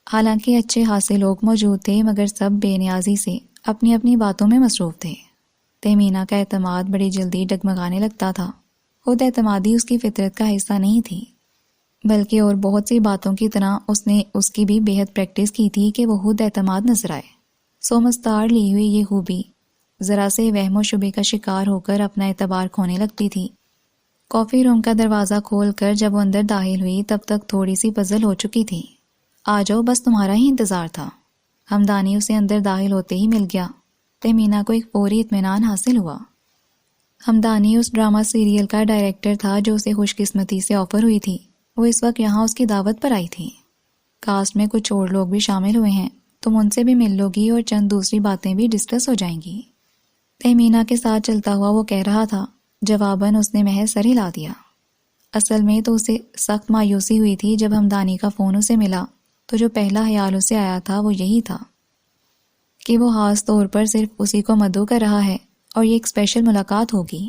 حالانکہ اچھے خاصے لوگ موجود تھے، مگر سب بے نیازی سے اپنی اپنی باتوں میں مصروف تھے۔ تہمینہ کا اعتماد بڑی جلدی ڈگمگانے لگتا تھا۔ خود اعتمادی اس کی فطرت کا حصہ نہیں تھی، بلکہ اور بہت سی باتوں کی طرح اس نے اس کی بھی بے حد پریکٹس کی تھی کہ وہ خود اعتماد نظر آئے۔ سو مستعار لی ہوئی یہ خوبی ذرا سے وہم و شبے کا شکار ہو کر اپنا اعتبار کھونے لگتی تھی۔ کافی روم کا دروازہ کھول کر جب وہ اندر داخل ہوئی تب تک تھوڑی سی پزل ہو چکی تھی۔ آ جاؤ، بس تمہارا ہی انتظار تھا۔ ہمدانی اسے اندر داخل ہوتے ہی مل گیا۔ تہمینہ کو ایک فوری اطمینان حاصل ہوا۔ ہمدانی اس ڈرامہ سیریل کا ڈائریکٹر تھا جو اسے خوش قسمتی سے آفر ہوئی تھی۔ وہ اس وقت یہاں اس کی دعوت پر آئی تھی۔ کاسٹ میں کچھ اور لوگ بھی شامل ہوئے ہیں، تم ان سے بھی مل لو گی اور چند دوسری باتیں بھی ڈسکس ہو جائیں گی۔ تہمینہ کے ساتھ چلتا ہوا وہ کہہ رہا تھا۔ جواباً اس نے محض سر ہلا دیا۔ اصل میں تو اسے سخت مایوسی ہوئی تھی جب ہمدانی کا فون اسے ملا، تو جو پہلا خیال اسے آیا تھا وہ یہی تھا کہ وہ خاص طور پر صرف اسی کو مدعو کر رہا ہے اور یہ ایک اسپیشل ملاقات ہوگی۔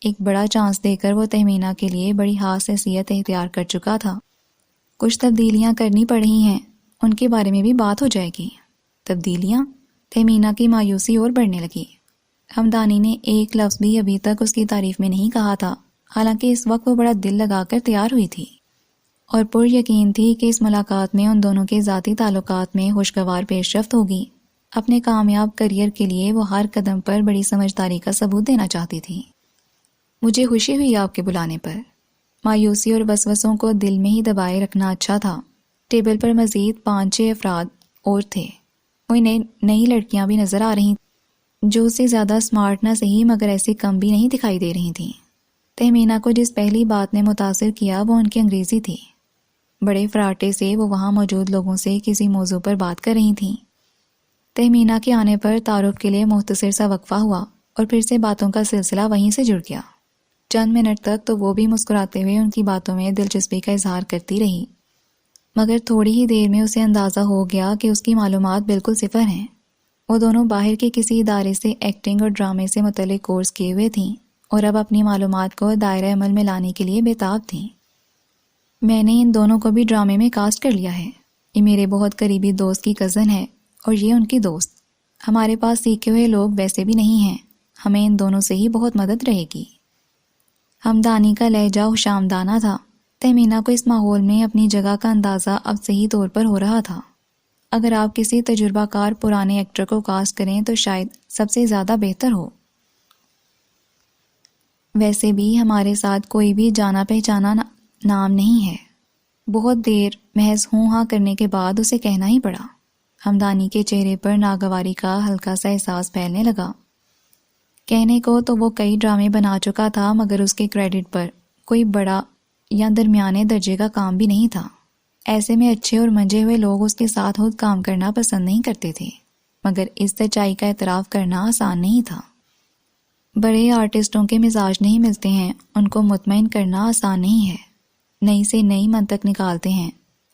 ایک بڑا چانس دے کر وہ تہمینہ کے لیے بڑی خاص حیثیت اختیار کر چکا تھا۔ کچھ تبدیلیاں کرنی پڑ رہی ہیں، ان کے بارے میں بھی بات ہو جائے گی۔ تبدیلیاں؟ تہمینہ کی مایوسی اور بڑھنے لگی۔ ہمدانی نے ایک لفظ بھی ابھی تک اس کی تعریف میں نہیں کہا تھا، حالانکہ اس وقت وہ بڑا دل لگا کر تیار ہوئی تھی اور پر یقین تھی کہ اس ملاقات میں ان دونوں کے ذاتی تعلقات میں خوشگوار پیش رفت ہوگی۔ اپنے کامیاب کریئر کے لیے وہ ہر قدم پر بڑی سمجھداری کا ثبوت دینا چاہتی تھی۔ مجھے خوشی ہوئی آپ کے بلانے پر۔ مایوسی اور وسوسوں کو دل میں ہی دبائے رکھنا اچھا تھا۔ ٹیبل پر مزید 5-6 افراد اور تھے۔ انہیں نئی لڑکیاں بھی نظر آ رہی جو اس سے زیادہ سمارٹ نہ صحیح مگر ایسی کم بھی نہیں دکھائی دے رہی تھیں۔ تہمینہ کو جس پہلی بات نے متاثر کیا وہ ان کی انگریزی تھی۔ بڑے فراٹے سے وہ وہاں موجود لوگوں سے کسی موضوع پر بات کر رہی تھیں۔ تہمینہ کے آنے پر تعارف کے لیے مختصر سا وقفہ ہوا اور پھر سے باتوں کا سلسلہ وہیں سے جڑ گیا۔ چند منٹ تک تو وہ بھی مسکراتے ہوئے ان کی باتوں میں دلچسپی کا اظہار کرتی رہی، مگر تھوڑی ہی دیر میں اسے اندازہ ہو گیا کہ اس کی معلومات بالکل صفر ہیں۔ وہ دونوں باہر کے کسی ادارے سے ایکٹنگ اور ڈرامے سے متعلق کورس کیے ہوئے تھیں اور اب اپنی معلومات کو دائرہ عمل میں لانے کے لیے بےتاب تھیں۔ میں نے ان دونوں کو بھی ڈرامے میں کاسٹ کر لیا ہے۔ یہ میرے بہت قریبی دوست کی کزن ہے اور یہ ان کی دوست۔ ہمارے پاس سیکھے ہوئے لوگ ویسے بھی نہیں ہیں، ہمیں ان دونوں سے ہی بہت مدد رہے گی۔ ہمدانی کا لہجہ خوشامدانہ تھا۔ تہمینہ کو اس ماحول میں اپنی جگہ کا اندازہ اب صحیح طور پر ہو رہا تھا۔ اگر آپ کسی تجربہ کار پرانے ایکٹر کو کاسٹ کریں تو شاید سب سے زیادہ بہتر ہو۔ ویسے بھی ہمارے ساتھ کوئی بھی جانا پہچانا نام نہیں ہے۔ بہت دیر محض ہوں ہاں کرنے کے بعد اسے کہنا ہی پڑا۔ ہمدانی کے چہرے پر ناگواری کا ہلکا سا احساس پھیلنے لگا۔ کہنے کو تو وہ کئی ڈرامے بنا چکا تھا، مگر اس کے کریڈٹ پر کوئی بڑا یا درمیانے درجے کا کام بھی نہیں تھا۔ ایسے میں اچھے اور منجے ہوئے لوگ اس کے ساتھ خود کام کرنا پسند نہیں کرتے تھے، مگر اس سچائی کا اعتراف کرنا آسان نہیں تھا۔ بڑے آرٹسٹوں کے مزاج نہیں ملتے ہیں، ان کو مطمئن کرنا آسان نہیں ہے۔ نئی سے نئی منطق نکالتے ہیں،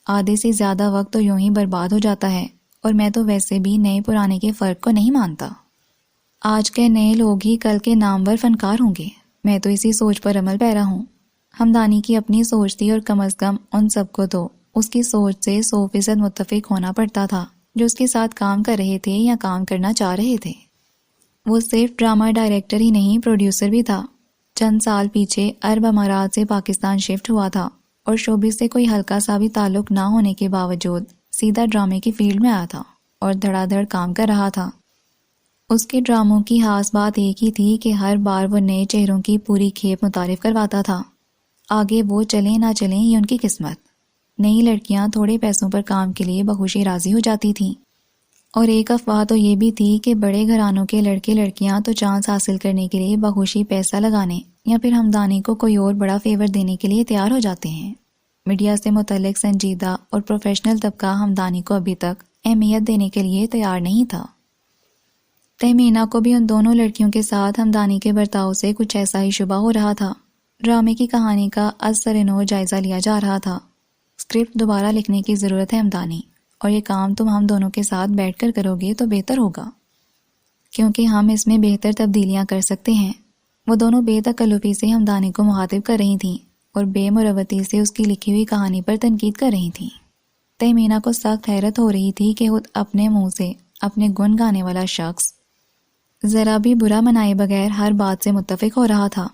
آدھے سے زیادہ وقت تو یوں ہی برباد ہو جاتا ہے، اور میں تو ویسے بھی نئے پرانے کے فرق کو نہیں مانتا۔ آج کے نئے لوگ ہی کل کے نامور فنکار ہوں گے، میں تو اسی سوچ پر عمل پیرا ہوں۔ ہمدانی کی اپنی سوچ تھی، اور کم از کم ان سب کو تو اس کی سوچ سے 100% متفق ہونا پڑتا تھا جو اس کے ساتھ کام کر رہے تھے یا کام کرنا چاہ رہے تھے۔ وہ صرف ڈرامہ ڈائریکٹر ہی نہیں، پروڈیوسر بھی تھا۔ چند سال پیچھے عرب امارات سے پاکستان شفٹ ہوا تھا، اور شوبز سے کوئی ہلکا سا بھی تعلق نہ ہونے کے باوجود سیدھا ڈرامے کی فیلڈ میں آیا تھا اور دھڑا دھڑ کام کر رہا تھا۔ اس کے ڈراموں کی خاص بات ایک ہی تھی کہ ہر بار وہ نئے چہروں کی پوری کھیپ متعارف کرواتا تھا۔ آگے وہ چلیں نہ چلیں یہ ان کی قسمت۔ نئی لڑکیاں تھوڑے پیسوں پر کام کے لیے بخوشی راضی ہو جاتی تھیں، اور ایک افواہ تو یہ بھی تھی کہ بڑے گھرانوں کے لڑکے لڑکیاں تو چانس حاصل کرنے کے لیے بخوشی پیسہ لگانے یا پھر ہمدانی کو کوئی اور بڑا فیور دینے کے لیے تیار ہو جاتے ہیں۔ میڈیا سے متعلق سنجیدہ اور پروفیشنل طبقہ ہمدانی کو ابھی تک اہمیت دینے کے لیے تیار نہیں تھا۔ تہمینہ کو بھی ان دونوں لڑکیوں کے ساتھ ہمدانی کے برتاؤ سے کچھ ایسا ہی شبہ ہو رہا تھا۔ ڈرامے کی کہانی کا از سر نو جائزہ لیا جا رہا تھا۔ اسکرپٹ دوبارہ لکھنے کی ضرورت ہے ہمدانی، اور یہ کام تم ہم دونوں کے ساتھ بیٹھ کر کرو گے تو بہتر ہوگا، کیونکہ ہم اس میں بہتر تبدیلیاں کر سکتے ہیں۔ وہ دونوں بے تکلفی سے ہمدانی کو مخاطب کر رہی تھیں اور بے مروتی سے اس کی لکھی ہوئی کہانی پر تنقید کر رہی تھیں۔ تہمینہ کو سخت حیرت ہو رہی تھی کہ خود اپنے منہ سے اپنے گن گانے والا شخص ذرا بھی برا منائے بغیر ہر بات سے متفق ہو رہا تھا۔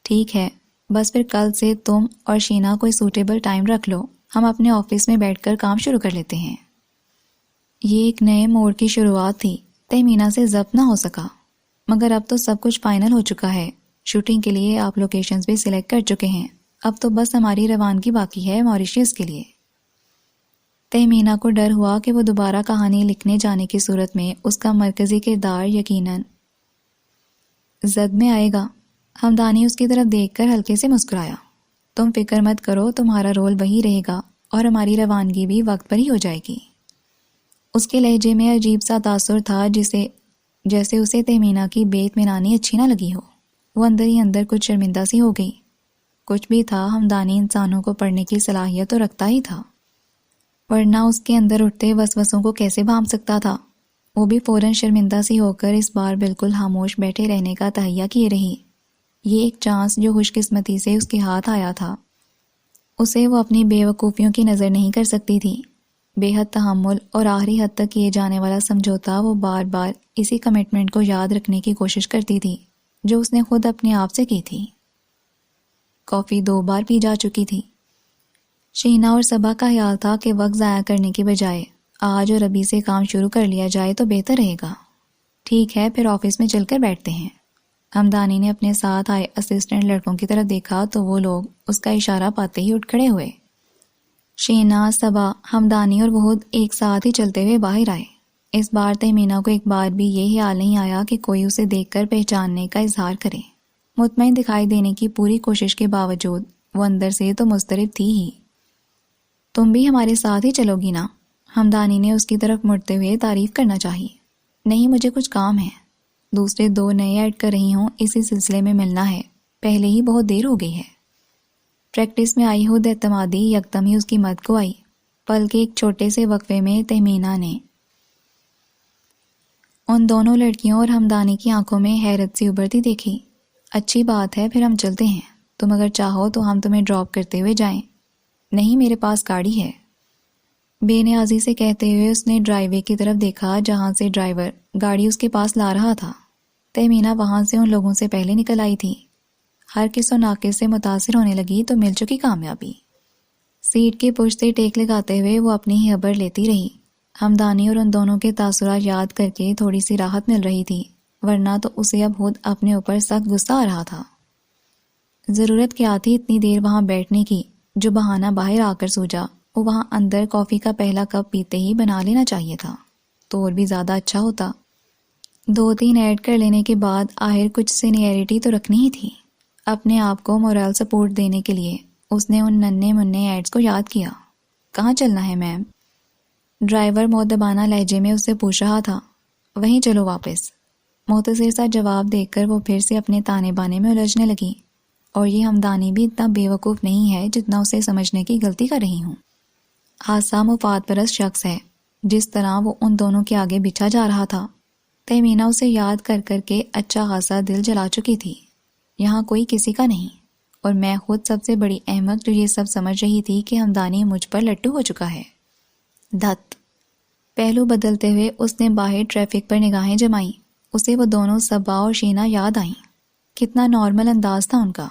ٹھیک ہے، بس پھر کل سے تم اور شینا کوئی سوٹیبل ٹائم رکھ لو، ہم اپنے آفس میں بیٹھ کر کام شروع کر لیتے ہیں۔ یہ ایک نئے موڑ کی شروعات تھی، تہمینہ سے ضبط نہ ہو سکا، مگر اب تو سب کچھ فائنل ہو چکا ہے۔ شوٹنگ کے لیے آپ لوکیشنز بھی سلیکٹ کر چکے ہیں، اب تو بس ہماری روانگی باقی ہے موریشیس کے لیے۔ تہمینہ کو ڈر ہوا کہ وہ دوبارہ کہانی لکھنے جانے کی صورت میں اس کا مرکزی کردار یقیناً زد میں آئے گا۔ ہمدانی اس کی طرف دیکھ کر ہلکے سے مسکرایا۔ تم فکر مت کرو، تمہارا رول وہی رہے گا اور ہماری روانگی بھی وقت پر ہی ہو جائے گی۔ اس کے لہجے میں عجیب سا تاثر تھا، جیسے اسے تہمینہ کی بے اطمینانی اچھی نہ لگی ہو۔ وہ اندر ہی اندر کچھ شرمندہ سی ہو گئی۔ کچھ بھی تھا، ہمدانی انسانوں کو پڑھنے کی صلاحیت تو رکھتا ہی تھا، ورنہ اس کے اندر اٹھتے وسوسوں کو کیسے بھانپ سکتا تھا۔ وہ بھی فوراً شرمندہ سی ہو کر اس بار بالکل خاموش بیٹھے رہنے کا تہیہ کیے رہی۔ یہ ایک چانس جو خوش قسمتی سے اس کے ہاتھ آیا تھا، اسے وہ اپنی بے وقوفیوں کی نظر نہیں کر سکتی تھی۔ بے حد تحمل اور آخری حد تک کیے جانے والا سمجھوتا، وہ بار بار اسی کمٹمنٹ کو یاد رکھنے کی کوشش کرتی تھی جو اس نے خود اپنے آپ سے کی تھی۔ کافی 2 بار پی جا چکی تھی۔ شینا اور صبا کا خیال تھا کہ وقت ضائع کرنے کی بجائے آج اور ابھی سے کام شروع کر لیا جائے تو بہتر رہے گا۔ ٹھیک ہے، پھر آفس میں چل کر بیٹھتے ہیں۔ ہمدانی نے اپنے ساتھ آئے اسسٹنٹ لڑکوں کی طرف دیکھا تو وہ لوگ اس کا اشارہ پاتے ہی اٹھ کھڑے ہوئے۔ شینا، صبا، ہمدانی اور وحود ایک ساتھ ہی چلتے ہوئے باہر آئے۔ اس بار تہمینہ کو ایک بار بھی یہ خیال نہیں آیا کہ کوئی اسے دیکھ کر پہچاننے کا اظہار کرے۔ مطمئن دکھائی دینے کی پوری کوشش کے باوجود وہ اندر سے تو مضطرب تھی ہی۔ تم بھی ہمارے ساتھ ہی چلو گی نا؟ ہمدانی نے اس کی طرف مڑتے ہوئے تعریف کرنا چاہی۔ نہیں، مجھے کچھ کام ہے، دوسرے 2 نئے ایڈ کر رہی ہوں، اسی سلسلے میں ملنا ہے، پہلے ہی بہت دیر ہو گئی ہے۔ پریکٹس میں آئی خود اعتمادی یکدم ہی اس کی مدد کو آئی۔ پل کے ایک چھوٹے سے وقفے میں تہمینہ نے ان دونوں لڑکیوں اور ہمدانی کی آنکھوں میں حیرت سی ابھرتی دیکھی۔ اچھی بات ہے، پھر ہم چلتے ہیں، تم اگر چاہو تو ہم تمہیں ڈراپ کرتے ہوئے جائیں۔ نہیں، میرے پاس گاڑی ہے، بے نیازی سے کہتے ہوئے اس نے ڈرائیو وے کی طرف دیکھا جہاں سے ڈرائیور گاڑی اس کے پاس لا رہا تھا۔ تہمینہ وہاں سے ان لوگوں سے پہلے نکل آئی تھی۔ ہر کس و ناقص سے متاثر ہونے لگی تو مل چکی کامیابی۔ سیٹ کے پشت سے ٹیک لگاتے ہوئے وہ اپنی ہی خبر لیتی رہی۔ ہمدانی اور ان دونوں کے تاثرات یاد کر کے تھوڑی سی راحت مل رہی تھی، ورنہ تو اسے اب خود اپنے اوپر سخت غصہ آ رہا تھا۔ ضرورت کیا تھی اتنی دیر وہاں بیٹھنے کی؟ جو بہانہ باہر آ کر سوجا وہ وہاں اندر کافی کا پہلا کپ پیتے ہی بنا لینا چاہیے تھا، تو اور بھی زیادہ اچھا ہوتا۔ 2-3 ایڈ کر لینے کے بعد آخر کچھ سینیئرٹی تو رکھنی ہی تھی۔ اپنے آپ کو مورال سپورٹ دینے کے لیے اس نے ان ننھے منھے ایڈز کو یاد کیا۔ کہاں چلنا ہے میم؟ ڈرائیور مؤدبانہ لہجے میں اس سے پوچھ رہا تھا۔ وہیں چلو واپس۔ مختصر سا جواب دے کر وہ پھر سے اپنے تانے بانے میں الجھنے لگی، اور یہ ہمدانی بھی اتنا بے وقوف نہیں ہے جتنا اسے سمجھنے کی غلطی کر رہی ہوں۔ حادثہ مفاد پرست شخص ہے۔ جس طرح وہ ان دونوں کے آگے بچھا جا رہا تھا، تہمینہ اسے یاد کر کر کے اچھا خاصا دل جلا چکی تھی۔ یہاں کوئی کسی کا نہیں، اور میں خود سب سے بڑی احمق جو یہ سب سمجھ رہی تھی کہ ہمدانی مجھ پر لٹو ہو چکا ہے۔ دھت! پہلو بدلتے ہوئے اس نے باہر ٹریفک پر نگاہیں جمائیں۔ اسے وہ دونوں صبا اور شینا یاد آئیں۔ کتنا نارمل انداز تھا ان کا۔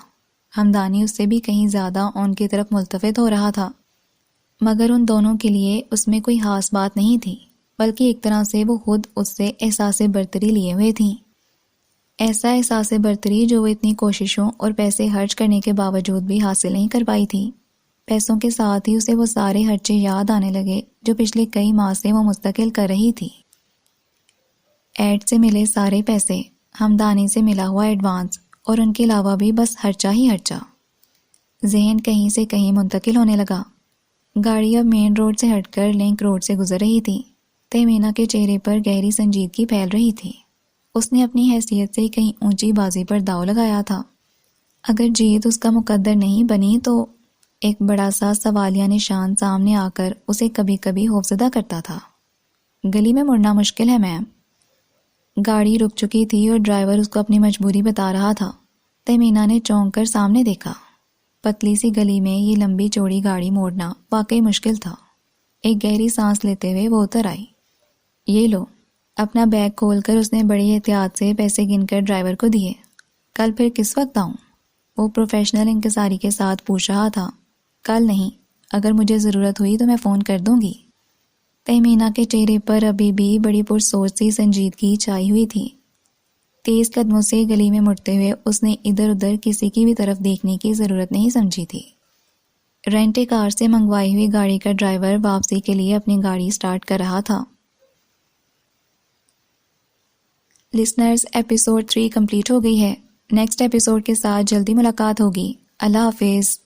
ہمدانی اس سے بھی کہیں زیادہ ان کی طرف ملتفت ہو رہا تھا، مگر ان دونوں کے لیے اس میں کوئی خاص بات نہیں تھی، بلکہ ایک طرح سے وہ خود اس سے احساس برتری لیے ہوئے تھیں۔ ایسا احساس برتری جو وہ اتنی کوششوں اور پیسے خرچ کرنے کے باوجود بھی حاصل نہیں کر پائی تھی۔ پیسوں کے ساتھ ہی اسے وہ سارے خرچے یاد آنے لگے جو پچھلے کئی ماہ سے وہ مستقل کر رہی تھی۔ ایڈ سے ملے سارے پیسے، ہمدانی سے ملا ہوا ایڈوانس، اور ان کے علاوہ بھی بس خرچہ ہی خرچہ۔ ذہن کہیں سے کہیں منتقل ہونے لگا۔ گاڑی اب مین روڈ سے ہٹ کر لنک روڈ سے گزر رہی تھی۔ تہمینہ کے چہرے پر گہری سنجیدگی پھیل رہی تھی۔ اس نے اپنی حیثیت سے کہیں اونچی بازی پر داؤ لگایا تھا۔ اگر جیت اس کا مقدر نہیں بنی تو ایک بڑا سا سوالیہ نشان سامنے آ کر اسے کبھی کبھی خوفزدہ کرتا تھا۔ گلی میں مڑنا مشکل ہے میم۔ گاڑی رک چکی تھی اور ڈرائیور اس کو اپنی مجبوری بتا رہا تھا۔ تہمینہ نے چونک کر سامنے دیکھا۔ پتلی سی گلی میں یہ لمبی چوڑی گاڑی موڑنا واقعی مشکل تھا۔ ایک گہری سانس لیتے ہوئے وہ اتر آئی۔ یہ لو۔ اپنا بیگ کھول کر اس نے بڑی احتیاط سے پیسے گن کر ڈرائیور کو دیے۔ کل پھر کس وقت آؤں؟ وہ پروفیشنل انکساری کے ساتھ پوچھ رہا تھا۔ کل نہیں، اگر مجھے ضرورت ہوئی تو میں فون کر دوں گی۔ تہمینہ کے چہرے پر ابھی بھی بڑی پرسوچ سی سنجیدگی چھائی ہوئی تھی۔ تیز قدموں سے گلی میں مڑتے ہوئے اس نے ادھر ادھر کسی کی بھی طرف دیکھنے کی ضرورت نہیں سمجھی تھی۔ رینٹ کار سے منگوائی ہوئی گاڑی کا ڈرائیور واپسی کے لیے اپنی گاڑی سٹارٹ کر رہا تھا۔ لسنرز، ایپیسوڈ 3 کمپلیٹ ہو گئی ہے۔ نیکسٹ ایپیسوڈ کے ساتھ جلدی ملاقات ہوگی۔ اللہ حافظ۔